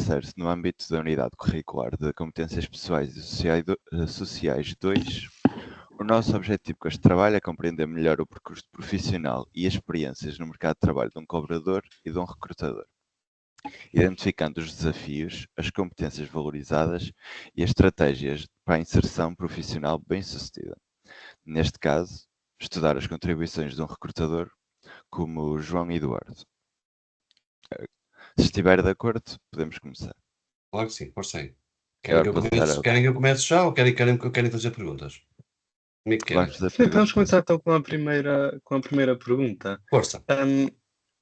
insere-se no âmbito da Unidade Curricular de Competências Pessoais e Sociais 2. O nosso objetivo com este trabalho é compreender melhor o percurso profissional e as experiências no mercado de trabalho de um colaborador e de um recrutador, identificando os desafios, as competências valorizadas e as estratégias para a inserção profissional bem-sucedida. Neste caso, estudar as contribuições de um recrutador como o João Eduardo. Se estiver de acordo, podemos começar. Claro que sim, força aí. Agora Querem que eu comece já ou querem fazer perguntas? Como é que querem? Vamos fazer Sim, podemos perguntas. começar então com a primeira pergunta. Força.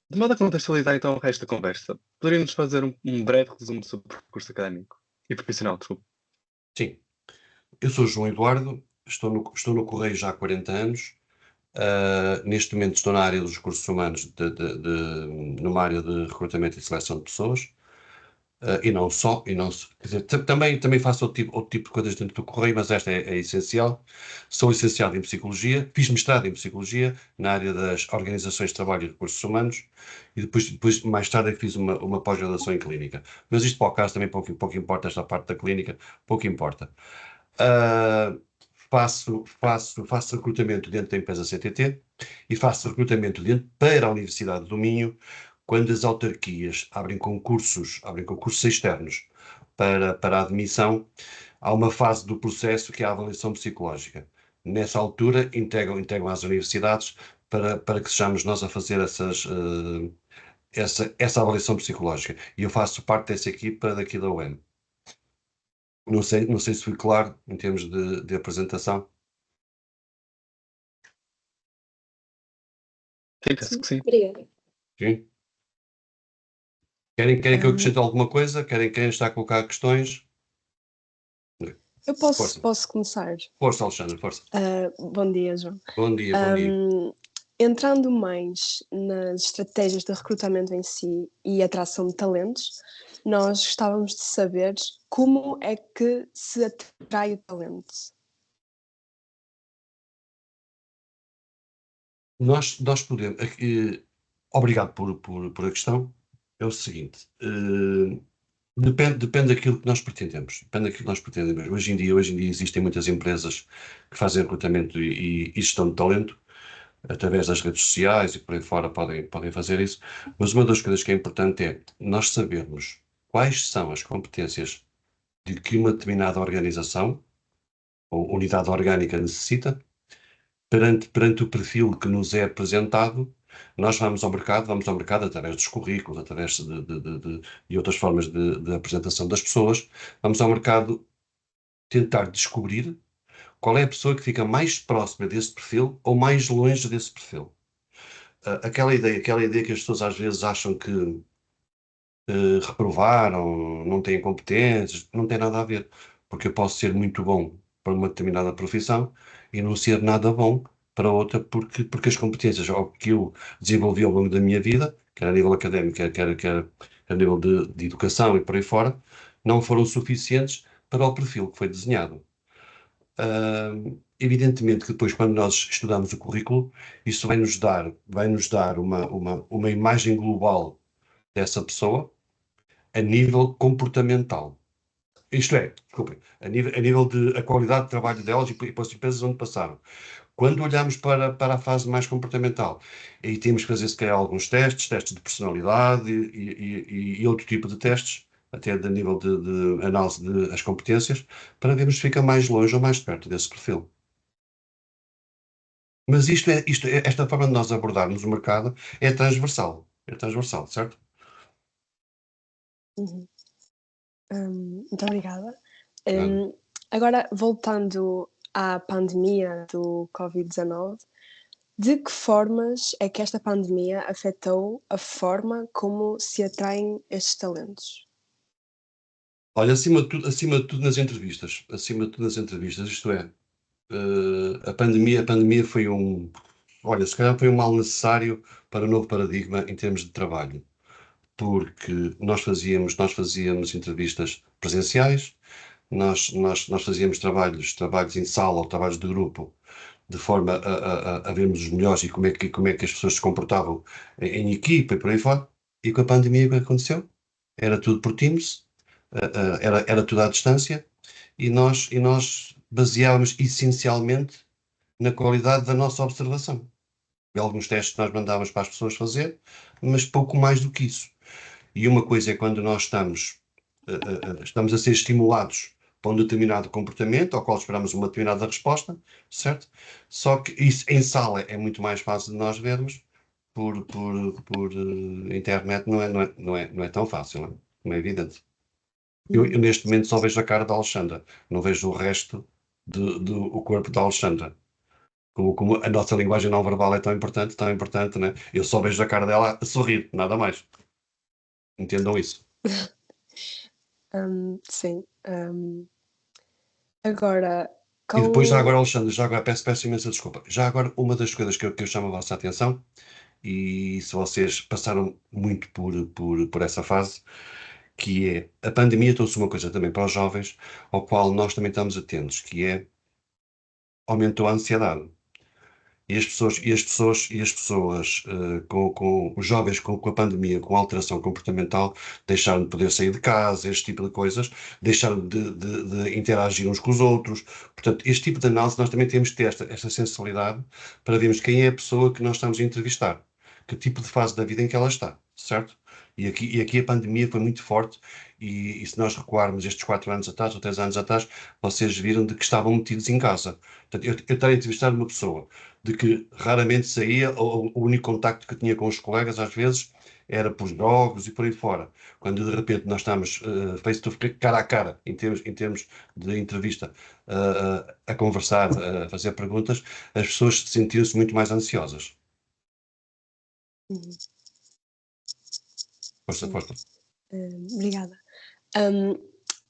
De modo a contextualizar então o resto da conversa, poderia-nos fazer um breve resumo sobre o percurso académico e profissional, desculpe. Sim. Eu sou João Eduardo, estou no Correio já há 40 anos. Neste momento estou na área dos recursos humanos, numa área de recrutamento e seleção de pessoas. E não só, quer dizer, também faço outro tipo de coisas dentro do Correio, mas esta é essencial. Sou licenciado em Psicologia, fiz mestrado em Psicologia na área das organizações de trabalho e recursos humanos, e depois mais tarde, fiz uma pós-graduação em Clínica. Mas isto para o caso também pouco importa, esta parte da Clínica, pouco importa. Faço recrutamento dentro da empresa CTT e faço recrutamento para a Universidade do Minho, quando as autarquias abrem concursos externos para a admissão. Há uma fase do processo que é a avaliação psicológica. Nessa altura, integram às universidades para que sejamos nós a fazer essa avaliação psicológica. E eu faço parte dessa equipa daqui da UEM. Não sei se fui claro em termos de apresentação. Sim, penso que sim. Obrigada. Sim? Querem que eu acrescente alguma coisa? Querem estar a colocar questões? Eu posso começar. Força, Alexandre, força. Bom dia, João. Bom dia. Entrando mais nas estratégias de recrutamento em si e atração de talentos, nós gostávamos de saber como é que se atrai o talento. Nós podemos. Obrigado por a questão. É o seguinte. Depende daquilo que nós pretendemos. Hoje em dia existem muitas empresas que fazem recrutamento e gestão de talento através das redes sociais e por aí fora podem fazer isso. Mas uma das coisas que é importante é nós sabermos quais são as competências de que uma determinada organização ou unidade orgânica necessita. Perante o perfil que nos é apresentado, nós vamos ao mercado através dos currículos, através de outras formas de apresentação das pessoas, vamos ao mercado tentar descobrir qual é a pessoa que fica mais próxima desse perfil ou mais longe desse perfil. Aquela ideia que as pessoas às vezes acham que reprovaram, não têm competências, não tem nada a ver, porque eu posso ser muito bom para uma determinada profissão e não ser nada bom para outra, porque as competências que eu desenvolvi ao longo da minha vida, quer a nível académico, quer a nível de educação e por aí fora, não foram suficientes para o perfil que foi desenhado. Evidentemente que depois, quando nós estudamos o currículo, isso vai nos dar uma imagem global dessa pessoa a nível comportamental. Isto é, desculpem, a nível de a qualidade de trabalho delas e para as empresas onde passaram. Quando olhamos para a fase mais comportamental, aí temos que fazer, se calhar, alguns testes de personalidade e outro tipo de testes, até a nível de análise das competências, para vermos se fica mais longe ou mais perto desse perfil. Mas esta forma de nós abordarmos o mercado é transversal. É transversal, certo? Uhum. Muito obrigada. Agora, voltando à pandemia do Covid-19, de que formas é que esta pandemia afetou a forma como se atraem estes talentos? Olha, acima de tudo nas entrevistas. Isto é, a pandemia foi olha, se calhar foi um mal necessário para o novo paradigma em termos de trabalho, porque nós fazíamos entrevistas presenciais, nós fazíamos trabalhos em sala ou trabalhos de grupo, de forma a vermos os melhores e como é que as pessoas se comportavam em equipa e por aí fora. E com a pandemia o que aconteceu? Era tudo por Teams, era tudo à distância e nós baseávamos essencialmente na qualidade da nossa observação. E alguns testes nós mandávamos para as pessoas fazer, mas pouco mais do que isso. E uma coisa é quando nós estamos a ser estimulados para um determinado comportamento, ao qual esperamos uma determinada resposta, certo? Só que isso em sala é muito mais fácil de nós vermos, por internet não é tão fácil, não é evidente. Eu neste momento só vejo a cara da Alexandra, não vejo o resto do corpo da Alexandra. Como a nossa linguagem não verbal é tão importante, né? Eu só vejo a cara dela a sorrir, nada mais. Entendam isso. Sim. Agora, E depois, já agora, com. Alexandre, já agora peço imensa desculpa. Já agora, uma das coisas que eu chamo a vossa atenção, e se vocês passaram muito por essa fase, que é a pandemia trouxe uma coisa também para os jovens, ao qual nós também estamos atentos, que é aumentou a ansiedade. E as pessoas com os jovens com a pandemia, com a alteração comportamental, deixaram de poder sair de casa, este tipo de coisas, deixaram de interagir uns com os outros. Portanto, este tipo de análise nós também temos que ter esta sensibilidade para vermos quem é a pessoa que nós estamos a entrevistar, que tipo de fase da vida em que ela está, certo? E aqui a pandemia foi muito forte, e se nós recuarmos estes 4 anos atrás, ou 3 anos atrás, vocês viram de que estavam metidos em casa. Portanto, eu estar a entrevistar uma pessoa de que raramente saía, ou o único contacto que tinha com os colegas, às vezes, era por jogos e por aí fora. Quando de repente nós estamos face to face, cara a cara, em termos de entrevista, a conversar, a fazer perguntas, as pessoas sentiram-se muito mais ansiosas. Uhum, Força, sim. força. Obrigada. Hum,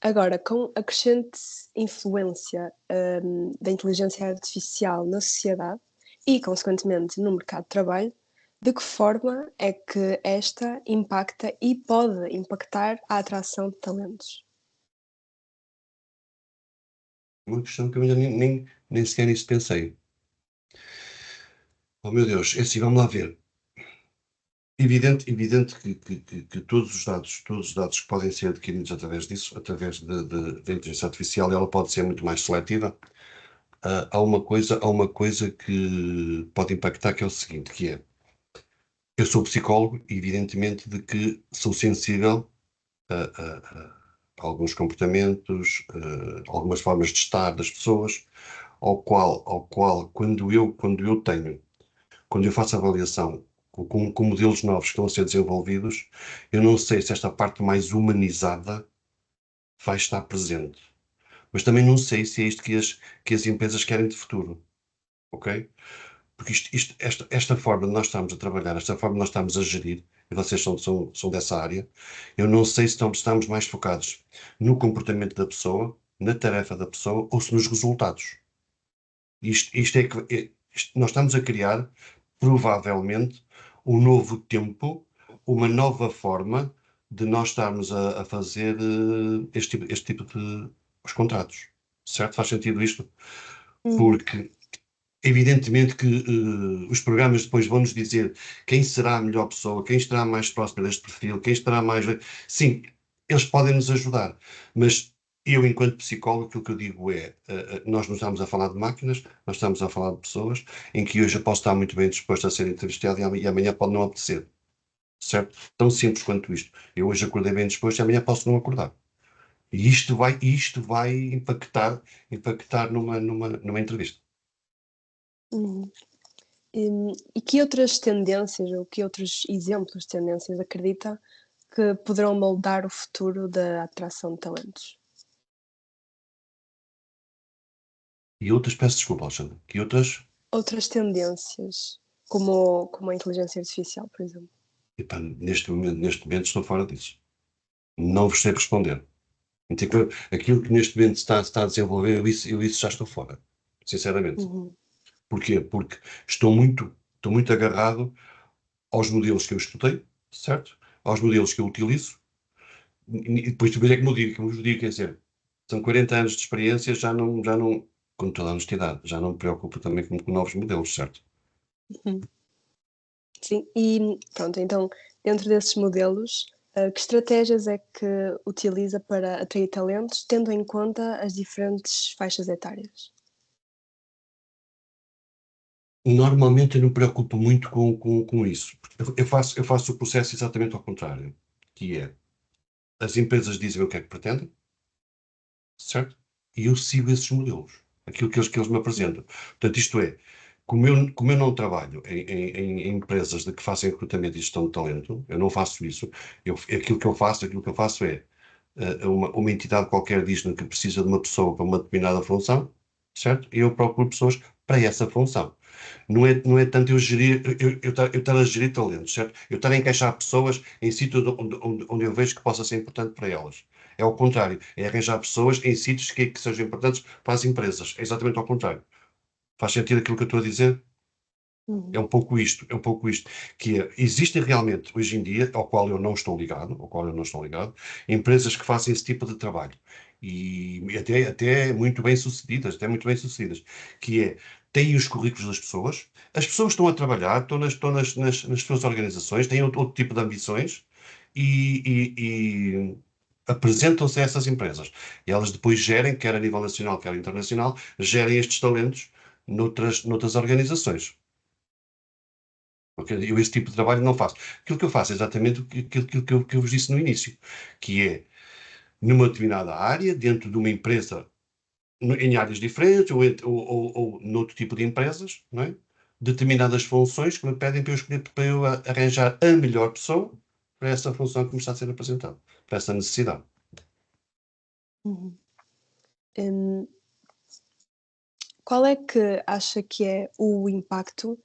Agora, com a crescente influência da inteligência artificial na sociedade e, consequentemente, no mercado de trabalho, de que forma é que esta impacta e pode impactar a atração de talentos? Uma questão que eu ainda nem sequer nisso pensei. Oh meu Deus, é assim, vamos lá ver. Evidente que todos os dados que podem ser adquiridos através disso, através da inteligência artificial, ela pode ser muito mais seletiva. Há uma coisa que pode impactar, que é o seguinte, que é, eu sou psicólogo e evidentemente de que sou sensível a alguns comportamentos, algumas formas de estar das pessoas, ao qual quando eu faço avaliação com modelos novos que estão a ser desenvolvidos, eu não sei se esta parte mais humanizada vai estar presente. Mas também não sei se é isto que as empresas querem de futuro, ok? Porque esta forma de nós estamos a trabalhar, esta forma de nós estamos a gerir, e vocês são dessa área, eu não sei se estamos mais focados no comportamento da pessoa, na tarefa da pessoa, ou se nos resultados. Nós estamos a criar, provavelmente, um novo tempo, uma nova forma de nós estarmos a fazer este tipo de os contratos. Certo? Faz sentido isto? Uhum, Porque, evidentemente, que os programas depois vão-nos dizer quem será a melhor pessoa, quem estará mais próximo deste perfil, quem estará mais. Sim, eles podem nos ajudar, mas eu, enquanto psicólogo, aquilo que eu digo é: nós não estamos a falar de máquinas, nós estamos a falar de pessoas em que hoje eu posso estar muito bem disposto a ser entrevistado e amanhã pode não apetecer. Certo? Tão simples quanto isto. Eu hoje acordei bem disposto e amanhã posso não acordar. E isto vai impactar numa entrevista. uhum. E que outras tendências ou que outros exemplos de tendências acredita que poderão moldar o futuro da atração de talentos? E outras, peço desculpa, Alexandre, que outras, Outras tendências, como a inteligência artificial, por exemplo. epá, neste momento estou fora disso. Não vos sei responder. Aquilo que neste momento está a desenvolver, eu isso já estou fora. Sinceramente. Uhum, Porquê? Porque estou muito agarrado aos modelos que eu estudei, certo? Aos modelos que eu utilizo, e depois é que me digo, quer dizer, são 40 anos de experiência, já não, com toda a honestidade, já não me preocupo também com novos modelos, certo? uhum. Sim, e pronto, então, dentro desses modelos, Que estratégias é que utiliza para atrair talentos, tendo em conta as diferentes faixas etárias? Normalmente eu não me preocupo muito com isso. Eu faço o processo exatamente ao contrário, que é, as empresas dizem o que é que pretendem, certo? E eu sigo esses modelos, aquilo que eles me apresentam. Portanto, isto é, como eu não trabalho em empresas de que façam recrutamento e gestão de talento, eu não faço isso. Aquilo que eu faço é, uma entidade qualquer diz-me que precisa de uma pessoa para uma determinada função, certo? E eu procuro pessoas para essa função. Não é tanto eu gerir, eu estar a gerir talentos, certo? Eu estar a encaixar pessoas em sítios onde eu vejo que possa ser importante para elas. É ao contrário, é arranjar pessoas em sítios que sejam importantes para as empresas. É exatamente ao contrário. Faz sentido aquilo que eu estou a dizer? Uhum. É um pouco isto, que é, existem realmente, hoje em dia, ao qual eu não estou ligado, empresas que fazem esse tipo de trabalho. E até muito bem sucedidas, que é, têm os currículos das pessoas, as pessoas estão a trabalhar, estão nas suas organizações, têm outro tipo de ambições e apresentam-se a essas empresas. E elas depois gerem, quer a nível nacional, quer internacional, gerem estes talentos noutras organizações. Porque eu esse tipo de trabalho não faço. Aquilo que eu faço é exatamente aquilo que eu vos disse no início, que é, numa determinada área, dentro de uma empresa, em áreas diferentes, ou noutro tipo de empresas, não é? Determinadas funções que me pedem para eu escolher, para eu arranjar a melhor pessoa para essa função que me está a ser apresentada, para essa necessidade. Uhum. Hum, Qual é que acha que é o impacto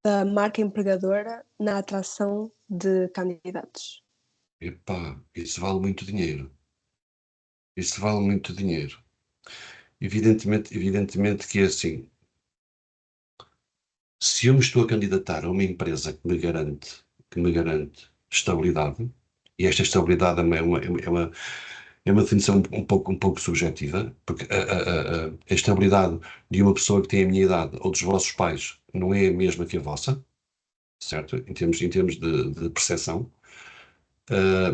da marca empregadora na atração de candidatos? Epá, isso vale muito dinheiro. Isso vale muito dinheiro. Evidentemente que é assim. Se eu me estou a candidatar a uma empresa que me garante estabilidade, e esta estabilidade é uma definição um pouco subjetiva, porque a estabilidade de uma pessoa que tem a minha idade ou dos vossos pais não é a mesma que a vossa, certo? Em termos de percepção.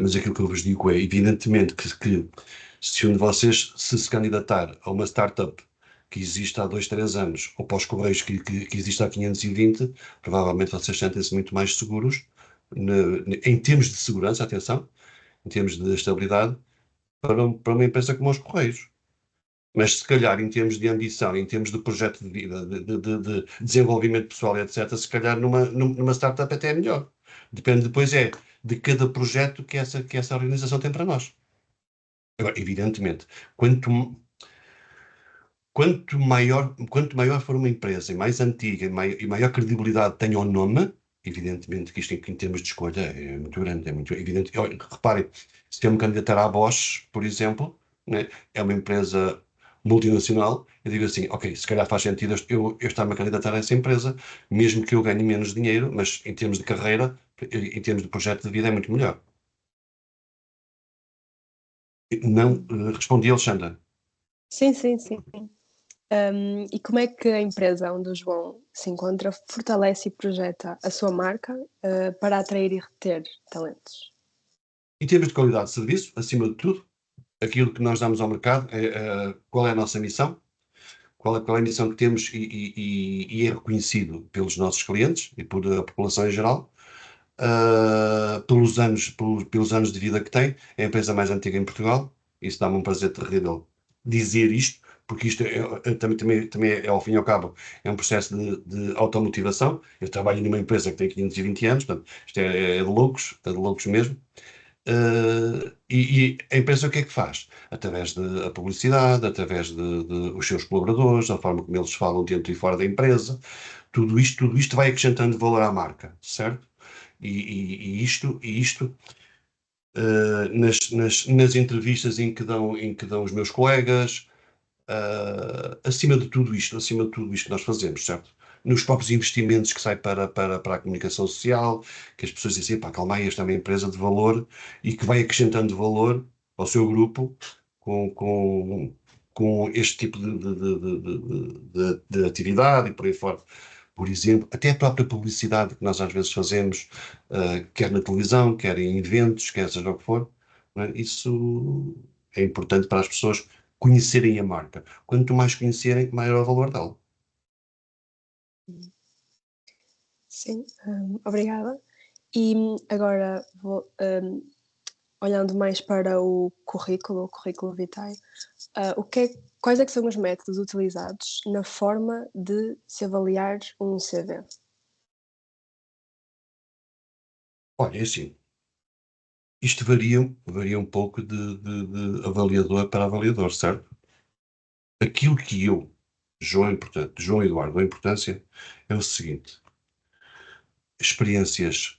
Mas aquilo que eu vos digo é, evidentemente, que se um de vocês se candidatar a uma startup que existe há 2, 3 anos, ou para os Correios que existe há 520, provavelmente vocês sentem-se muito mais seguros, em termos de segurança, atenção, em termos de estabilidade, para uma empresa como os Correios. Mas se calhar em termos de ambição, em termos de projeto de vida, de desenvolvimento pessoal, etc., se calhar numa startup até é melhor. Depende depois de cada projeto que essa organização tem para nós. Agora, evidentemente, quanto maior for uma empresa, e mais antiga, e maior credibilidade tenha o nome, evidentemente que isto em termos de escolha é muito grande, é muito evidente. Reparem, se eu me candidatar à Bosch, por exemplo, né, é uma empresa multinacional, eu digo assim, ok, se calhar faz sentido eu estar-me a candidatar a essa empresa, mesmo que eu ganhe menos dinheiro, mas em termos de carreira, em termos de projeto de vida, é muito melhor. Não, Hum. respondi, Alexandra. Sim, sim, sim. E como é que a empresa onde o João se encontra fortalece e projeta a sua marca, para atrair e reter talentos? Em termos de qualidade de serviço, acima de tudo, aquilo que nós damos ao mercado é, qual é a nossa missão, qual é a missão que temos e é reconhecido pelos nossos clientes e por a população em geral, pelos anos de vida que tem. É a empresa mais antiga em Portugal. Isso dá-me um prazer terrível dizer isto, porque isto também é, ao fim e ao cabo, é um processo de automotivação. Eu trabalho numa empresa que tem 520 anos, portanto, isto é de loucos mesmo. E a empresa o que é que faz? Através da publicidade, através de os seus colaboradores, a forma como eles falam dentro e fora da empresa, tudo isto vai acrescentando valor à marca, certo? E isto nas entrevistas em que dão os meus colegas, acima de tudo isto que nós fazemos, certo? Nos próprios investimentos que saem para a comunicação social, que as pessoas dizem, pá, calma aí, esta é uma empresa de valor e que vai acrescentando valor ao seu grupo com este tipo de atividade e por aí fora. por exemplo, até a própria publicidade que nós às vezes fazemos, quer na televisão, quer em eventos, quer seja o que for, não é? Isso é importante para as pessoas conhecerem a marca. Quanto mais conhecerem, maior é o valor dela. Sim, obrigada. E agora, olhando mais para o currículo vitae, quais é que são os métodos utilizados na forma de se avaliar um CV? Olha, é assim, isto varia um pouco de avaliador para avaliador, certo? Aquilo que eu, João Eduardo, dou importância é o seguinte: experiências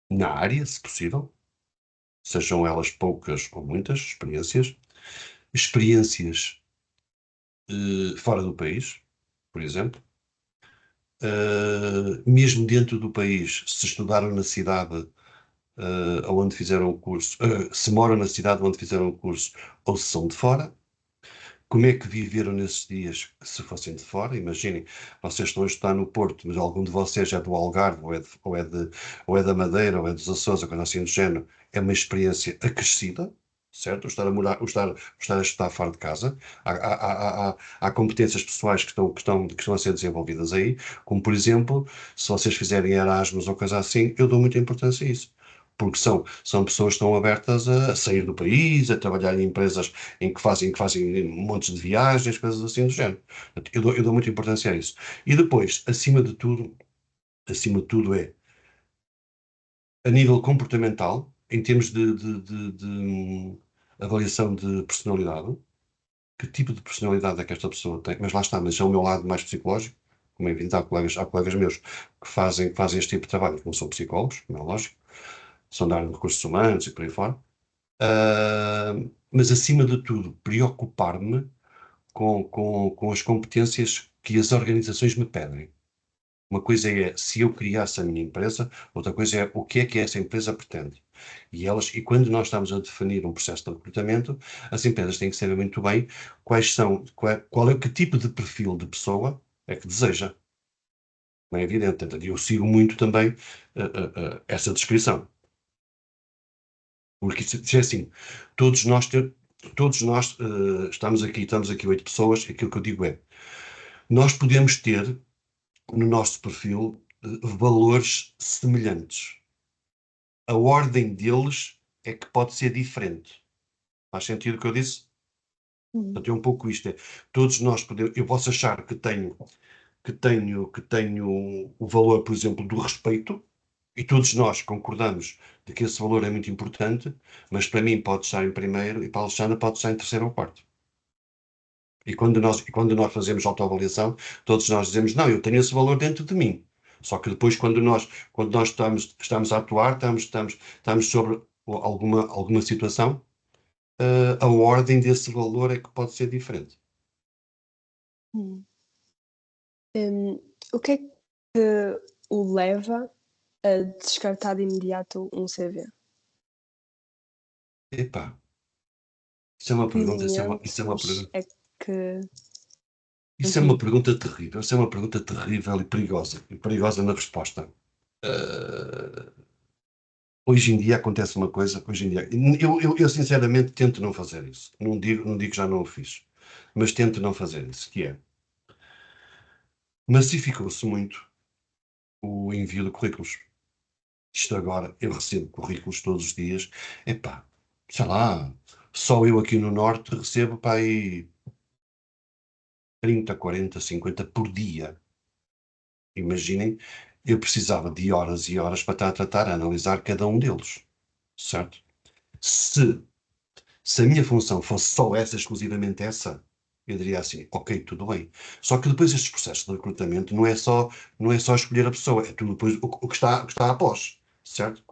na área, se possível, sejam elas poucas ou muitas experiências fora do país, por exemplo, mesmo dentro do país, se estudaram na cidade onde fizeram o curso, se moram na cidade onde fizeram o curso, ou se são de fora. Como é que viveram nesses dias se fossem de fora? Imaginem, vocês estão a estudar no Porto, mas algum de vocês é do Algarve, ou é da Madeira, ou é dos Açores, ou coisa assim do género. É uma experiência acrescida, certo? O estar a morar, o estar a estudar fora de casa. Há competências pessoais que estão a ser desenvolvidas aí, como por exemplo, se vocês fizerem Erasmus ou coisa assim, eu dou muita importância a isso. Porque são pessoas que estão abertas a sair do país, a trabalhar em empresas em que fazem montes de viagens, coisas assim do género. Portanto, eu dou muita importância a isso. E depois, acima de tudo a nível comportamental, em termos de avaliação de personalidade, que tipo de personalidade é que esta pessoa tem? Mas lá está, mas é o meu lado mais psicológico, como é evidente, há colegas meus que fazem este tipo de trabalho, que não são psicólogos, como é lógico, são da área de recursos humanos e por aí fora. Mas acima de tudo, preocupar-me com as competências que as organizações me pedem. Uma coisa é se eu criasse a minha empresa, outra coisa é o que é que essa empresa pretende. E quando nós estamos a definir um processo de recrutamento, as empresas têm que saber muito bem que tipo de perfil de pessoa é que deseja. Não é evidente. Portanto, eu sigo muito também essa descrição. Porque isso é assim, todos nós, estamos aqui 8 pessoas, aquilo que eu digo é, nós podemos ter no nosso perfil valores semelhantes. A ordem deles é que pode ser diferente. Faz sentido o que eu disse? Portanto, é um pouco isto. Todos nós podemos, eu posso achar que tenho o valor, por exemplo, do respeito, e todos nós concordamos de que esse valor é muito importante, mas para mim pode estar em primeiro e para a Alexandra pode estar em terceiro ou quarto. E quando nós fazemos autoavaliação, todos nós dizemos, não, eu tenho esse valor dentro de mim. Só que depois, quando nós estamos a atuar, estamos sobre alguma situação, a ordem desse valor é que pode ser diferente. Hum. O que é que o leva a descartar de imediato um CV? Epá, isso é uma Que pergunta, elementos é que. isso é uma pergunta terrível, isso é uma pergunta terrível e perigosa na resposta. Eh, Hoje em dia acontece uma coisa, hoje em dia, eu sinceramente tento não fazer isso. Não digo que já não o fiz, mas tento não fazer isso, que é, massificou-se muito o envio de currículos. Isto agora, eu recebo currículos todos os dias, epá, sei lá, só eu aqui no Norte recebo para aí 30, 40, 50 por dia. Imaginem, eu precisava de horas e horas para estar a tratar, a analisar cada um deles, certo? Se Se a minha função fosse só essa, exclusivamente essa, eu diria assim, ok, tudo bem. Só que depois estes processos de recrutamento não é só escolher a pessoa, é tudo depois o que está após, certo?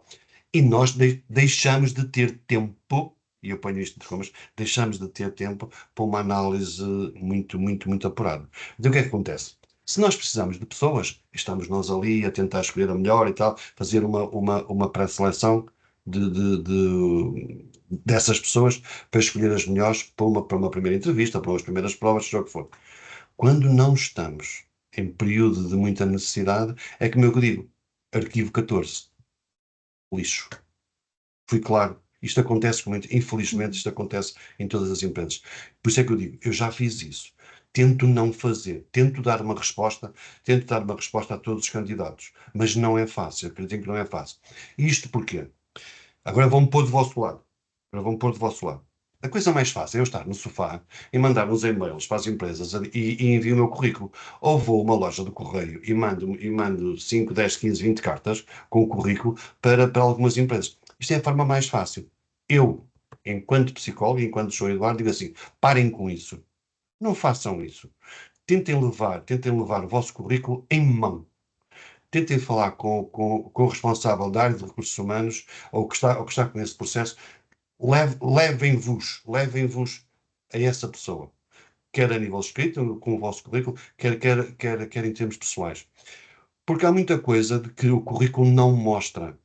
E nós deixamos de ter tempo, e eu ponho isto de formas, deixamos de ter tempo para uma análise muito, muito, muito apurada. Então o que é que acontece? Se nós precisamos de pessoas, estamos nós ali a tentar escolher a melhor e tal, fazer uma pré-seleção dessas pessoas para escolher as melhores para uma primeira entrevista, para umas primeiras provas, seja o que for. Quando não estamos em período de muita necessidade, é como eu digo, arquivo 14, lixo. Fui claro. Isto acontece muito, infelizmente, isto acontece em todas as empresas. Por isso é que eu digo, eu já fiz isso. Tento não fazer, tento dar uma resposta a todos os candidatos, mas não é fácil, acreditem que não é fácil. E isto porquê? Agora vão-me pôr do vosso lado. Agora vão-me pôr do vosso lado. A coisa mais fácil é eu estar no sofá e mandar uns e-mails para as empresas e envio o meu currículo. Ou vou a uma loja do correio e mando 5, 10, 15, 20 cartas com o currículo para algumas empresas. Isto é a forma mais fácil. Eu, enquanto psicólogo, enquanto João Eduardo, digo assim: parem com isso. Não façam isso. Tentem levar o vosso currículo em mão. Tentem falar com o responsável da área de recursos humanos ou que está com esse processo. Levem-vos a essa pessoa, quer a nível escrito, com o vosso currículo, quer em termos pessoais. Porque há muita coisa de que o currículo não mostra.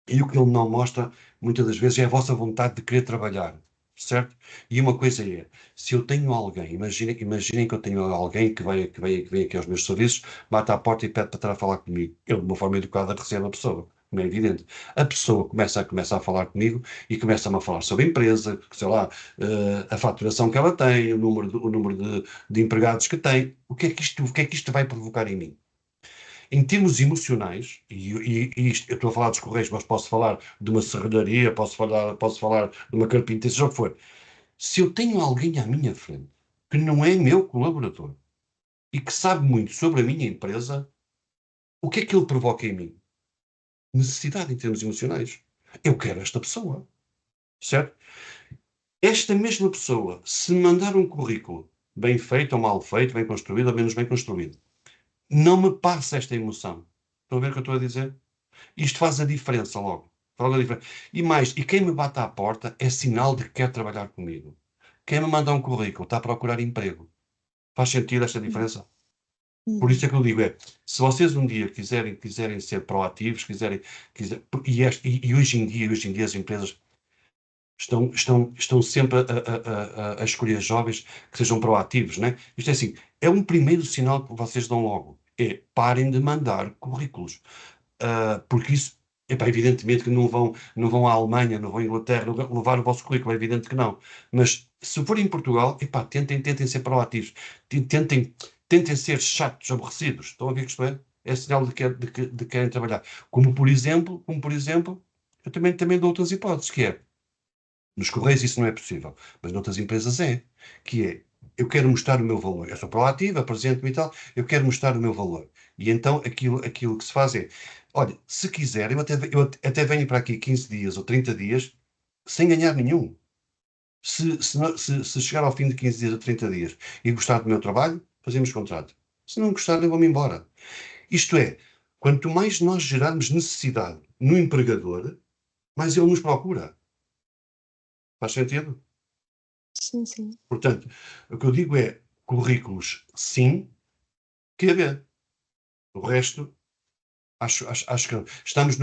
E o que ele não mostra, muitas das vezes, é a vossa vontade de querer trabalhar, certo? E uma coisa é, se eu tenho alguém, imaginem que eu tenho alguém que vem aqui aos meus serviços, bate à porta e pede para estar a falar comigo. Eu, de uma forma educada, recebo a pessoa, como é evidente. A pessoa começa a falar comigo e começa-me a falar sobre a empresa, sei lá, a faturação que ela tem, o número de empregados que tem. O que é que isto vai provocar em mim? Em termos emocionais, e isto, eu estou a falar dos Correios, mas posso falar de uma serralharia, posso falar de uma carpintaria, seja o que for. Se eu tenho alguém à minha frente que não é meu colaborador e que sabe muito sobre a minha empresa, o que é que ele provoca em mim? Necessidade em termos emocionais. Eu quero esta pessoa, certo? Esta mesma pessoa, se me mandar um currículo bem feito ou mal feito, bem construído ou menos bem construído, não me passa esta emoção. Estão a ver o que eu estou a dizer? Isto faz a diferença logo. Faz a diferença. E mais, e quem me bate à porta é sinal de que quer trabalhar comigo. Quem me manda um currículo está a procurar emprego. Faz sentido esta diferença? Por isso é que eu digo, se vocês um dia quiserem ser proativos, e hoje em dia as empresas estão sempre a escolher jovens que sejam proativos, né? Isto é assim, é um primeiro sinal que vocês dão logo. Parem de mandar currículos. Porque isso, epá, evidentemente que não vão à Alemanha, não vão à Inglaterra levar o vosso currículo, é evidente que não. Mas se for em Portugal, epá, tentem ser proativos, tentem ser chatos, aborrecidos. Estão a ver que isto é? É sinal de que querem trabalhar. Como por exemplo, eu também dou outras hipóteses, que é, nos Correios isso não é possível, mas noutras empresas que é, eu quero mostrar o meu valor. Eu sou proativo, apresento-me e tal, eu quero mostrar o meu valor. E então aquilo que se faz é, olha, se quiser, eu até venho para aqui 15 dias ou 30 dias sem ganhar nenhum. Se chegar ao fim de 15 dias ou 30 dias e gostar do meu trabalho, fazemos contrato. Se não gostar, eu vou-me embora. Isto é, quanto mais nós gerarmos necessidade no empregador, mais ele nos procura. Faz sentido? Sim, sim. Portanto, o que eu digo é, currículos, sim, QB. O resto, acho que não. Estamos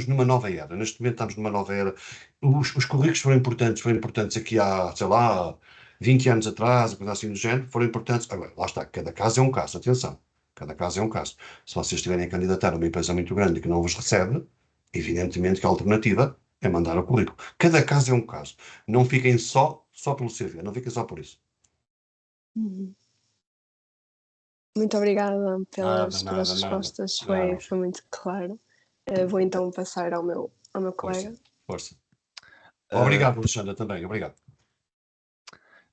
numa nova era. Neste momento estamos numa nova era. Os currículos foram importantes aqui há, sei lá, 20 anos atrás, coisa assim do género, foram importantes. Agora, lá está, cada caso é um caso, atenção. Cada caso é um caso. Se vocês estiverem a candidatar a uma empresa muito grande que não vos recebe, evidentemente que a alternativa é mandar o currículo. Cada caso é um caso. Não fiquem só pelo CV, não fiquem só por isso. Uhum. Muito obrigada Nada, pelas nada, nada. respostas, Não, foi muito claro. Vou então passar ao meu força, colega. força. Ah, Obrigado, Alexandra, também. Obrigado.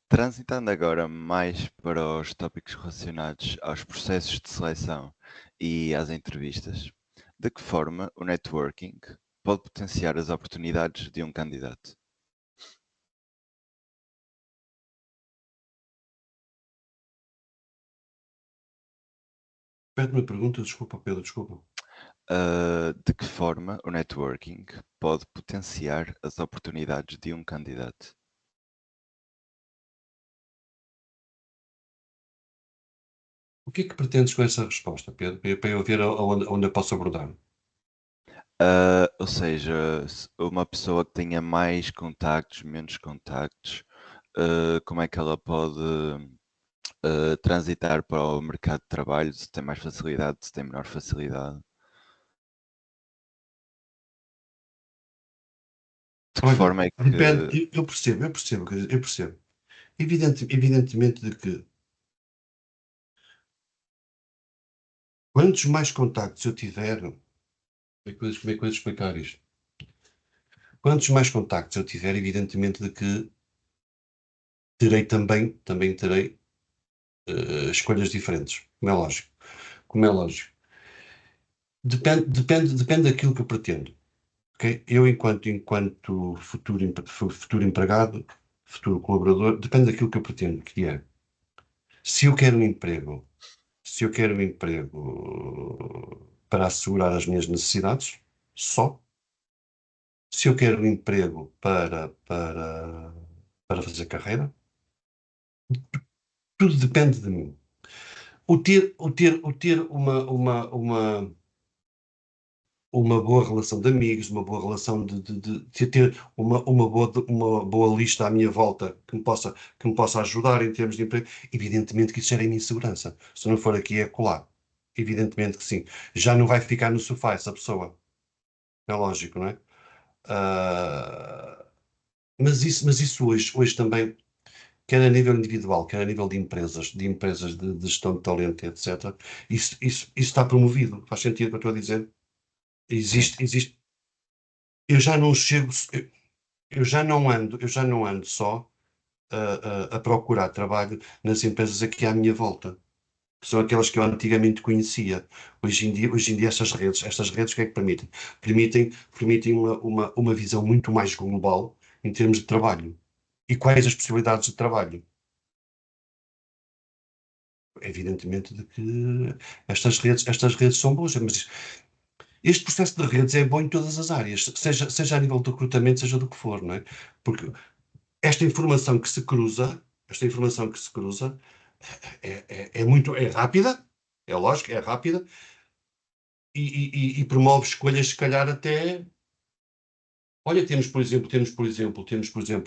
Transitando agora mais para os tópicos relacionados aos processos de seleção e às entrevistas, de que forma o networking pode potenciar as oportunidades de um candidato? Pede uma pergunta, desculpa, Pedro, desculpa. De que forma o networking pode potenciar as oportunidades de um candidato? O que é que pretendes com essa resposta, Pedro? Para eu ver onde eu posso abordar. Ou seja, uma pessoa que tenha mais contactos, menos contactos, como é que ela pode transitar para o mercado de trabalho, se tem mais facilidade, se tem menor facilidade. De que Olha, forma é que... depende, eu percebo. Evidentemente de que quantos mais contactos eu tiver, como é que eu ia explicar isto? Quantos mais contactos eu tiver, evidentemente de que terei também terei escolhas diferentes, como é lógico. Como é lógico. Depende daquilo que eu pretendo. Ok? Eu, enquanto futuro empregado, futuro colaborador, depende daquilo que eu pretendo, que é, se eu quero um emprego, se eu quero um emprego para assegurar as minhas necessidades, só. Se eu quero um emprego para fazer carreira, tudo depende de mim. O ter uma boa relação de amigos, uma boa relação de ter uma boa lista à minha volta que me possa ajudar em termos de emprego, evidentemente que isso gera em mim segurança. Se não for aqui, é colar. Evidentemente que sim. Já não vai ficar no sofá essa pessoa. É lógico, não é? Ah, mas isso hoje também, quer a nível individual, quer a nível de empresas de gestão de talento, etc., isso está promovido. Faz sentido o que eu estou a dizer? Sim, Existe. Eu já não chego, eu já não ando só a procurar trabalho nas empresas aqui à minha volta, que são aquelas que eu antigamente conhecia. Hoje em dia estas redes o que é que permitem? Permitem uma visão muito mais global em termos de trabalho. E quais as possibilidades de trabalho? Evidentemente de que estas redes são boas, mas este processo de redes é bom em todas as áreas, seja a nível de recrutamento, seja do que for, não é? Porque esta informação que se cruza, é rápida, é lógico, é rápida, e promove escolhas, se calhar, até. Olha, temos por exemplo,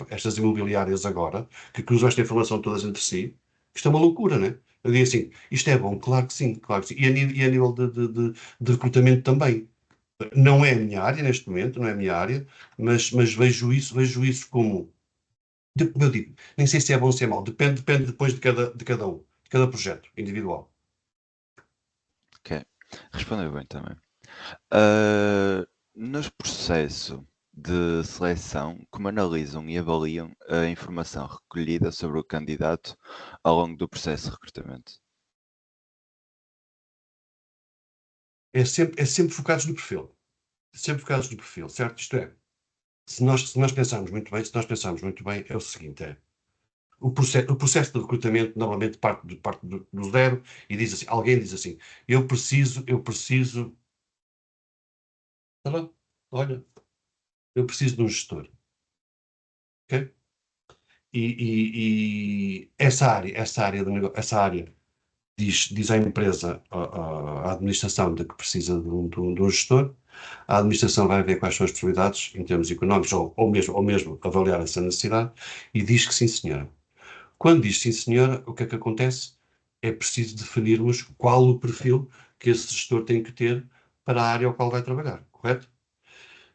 estas imobiliárias agora, que cruzam esta informação todas entre si, que isto é uma loucura, né? Eu digo assim, isto é bom, claro que sim, claro que sim. E a nível de recrutamento também. Não é a minha área neste momento, não é a minha área, mas vejo isso como, como eu digo, nem sei se é bom ou se é mau, depende depois de cada um, de cada projeto individual. ok. Respondeu bem também. Nos processos de seleção, como analisam e avaliam a informação recolhida sobre o candidato ao longo do processo de recrutamento? É sempre focados no perfil. Sempre focados no perfil, certo? Isto é, se nós pensarmos muito bem, é o seguinte, o processo de recrutamento normalmente parte do zero e alguém diz assim, eu preciso, tá bom, olha, eu preciso de um gestor, ok? E essa área diz à empresa, à administração, de que precisa de um gestor. A administração vai ver quais são as possibilidades em termos económicos, ou mesmo avaliar essa necessidade, e diz que sim, senhora. Quando diz sim, senhora, o que é que acontece? É preciso definirmos qual o perfil que esse gestor tem que ter para a área ao qual vai trabalhar, correto?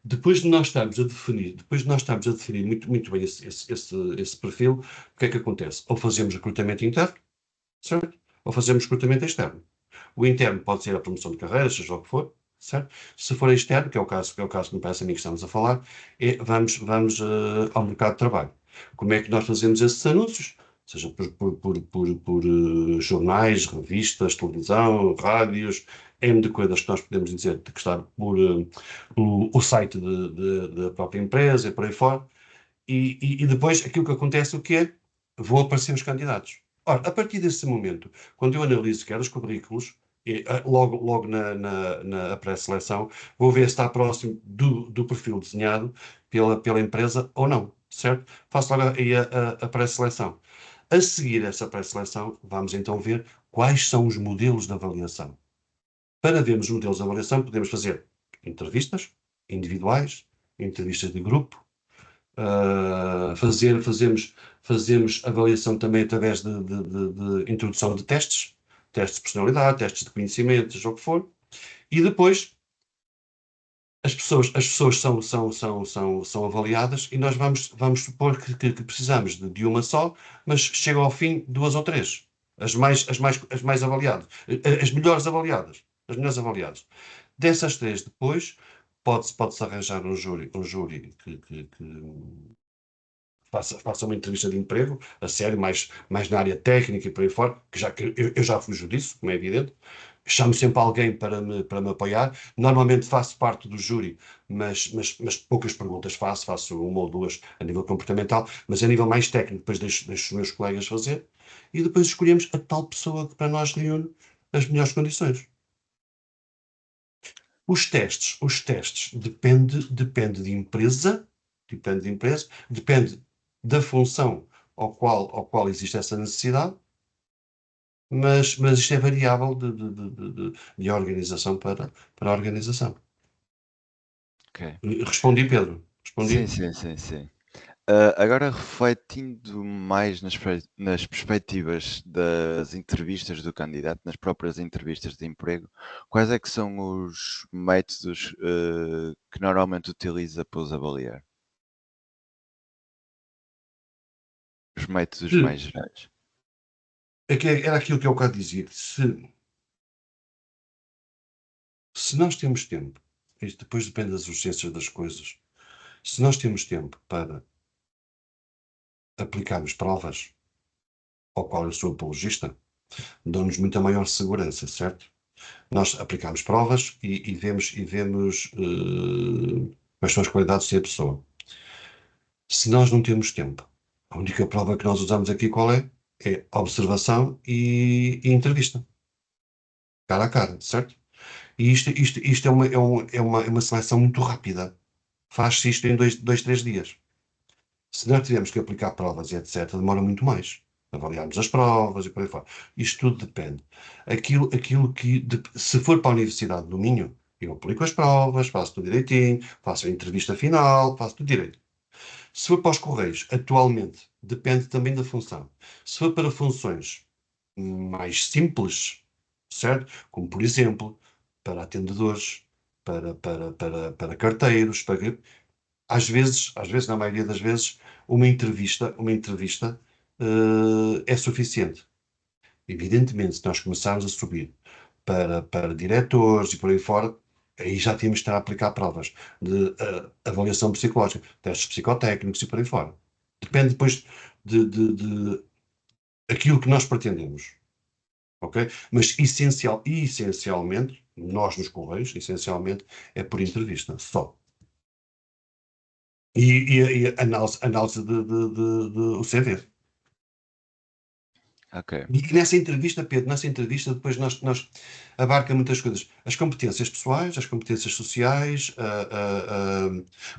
Depois de nós estarmos a definir muito, muito bem esse perfil, o que é que acontece? Ou fazemos recrutamento interno, certo? Ou fazemos recrutamento externo. O interno pode ser a promoção de carreiras, seja o que for, certo? Se for externo, que é o caso que me parece a mim que estamos a falar, vamos ao mercado de trabalho. Como é que nós fazemos esses anúncios? Seja por jornais, revistas, televisão, rádios, N de coisas que nós podemos dizer de que está por o site da própria empresa e por aí fora. E depois aquilo que acontece, o que é? Vão aparecer os candidatos. Ora, a partir desse momento, quando eu analiso quer os currículos, logo na pré-seleção, vou ver se está próximo do perfil desenhado pela empresa ou não, certo? Faço logo aí a pré-seleção. A seguir essa pré-seleção, vamos então ver quais são os modelos de avaliação. Para vermos os modelos de avaliação, podemos fazer entrevistas individuais, entrevistas de grupo, Fazemos avaliação também através de introdução de testes de personalidade, testes de conhecimento, seja o que for, e depois as pessoas são avaliadas e nós vamos supor que precisamos de uma só, mas chega ao fim duas ou três. As mais avaliadas. As melhores avaliadas. As melhores avaliadas. Dessas três depois, pode-se arranjar um júri que faça uma entrevista de emprego, a sério, mais na área técnica e por aí fora, que eu já fujo disso, como é evidente. Chamo sempre alguém para me apoiar. Normalmente faço parte do júri, mas poucas perguntas faço uma ou duas a nível comportamental, mas a nível mais técnico, depois deixo os meus colegas fazer, e depois escolhemos a tal pessoa que para nós reúne as melhores condições. Os testes depende de empresa, depende da função ao qual existe essa necessidade, mas isto é variável de organização para organização. Ok. Respondi, Pedro? Sim, Respondi? sim. Agora refletindo mais nas perspectivas das entrevistas do candidato, nas próprias entrevistas de emprego, quais é que são os métodos que normalmente utiliza para os avaliar? Os métodos mais gerais. Era aquilo que eu cá dizia, que se nós temos tempo, isto depois depende das urgências das coisas, se nós temos tempo para aplicarmos provas, ao qual eu sou apologista, dão-nos muita maior segurança, certo? Nós aplicamos provas e vemos quais são as qualidades da pessoa. Se nós não temos tempo, a única prova que nós usamos aqui qual é? É observação e entrevista. Cara a cara, certo? E isto é uma seleção muito rápida. Faz-se isto em dois, 3 dias. Se nós tivermos que aplicar provas e etc., demora muito mais. Avaliarmos as provas e por aí fora. Isto tudo depende. Aquilo que, se for para a Universidade do Minho, eu aplico as provas, faço tudo direitinho, faço a entrevista final, faço tudo direito. Se for para os Correios, atualmente, depende também da função. Se for para funções mais simples, certo? Como, por exemplo, para atendedores, para carteiros, às vezes, na maioria das vezes, uma entrevista é suficiente. Evidentemente, se nós começarmos a subir para diretores e por aí fora, aí já temos de estar a aplicar provas de avaliação psicológica, testes psicotécnicos e por aí fora. Depende depois de aquilo que nós pretendemos, ok? Mas essencialmente, nós nos Correios, essencialmente, é por entrevista, só. E análise de o CV. Ok. E nessa entrevista, Pedro, depois nós abarca muitas coisas. As competências pessoais, as competências sociais,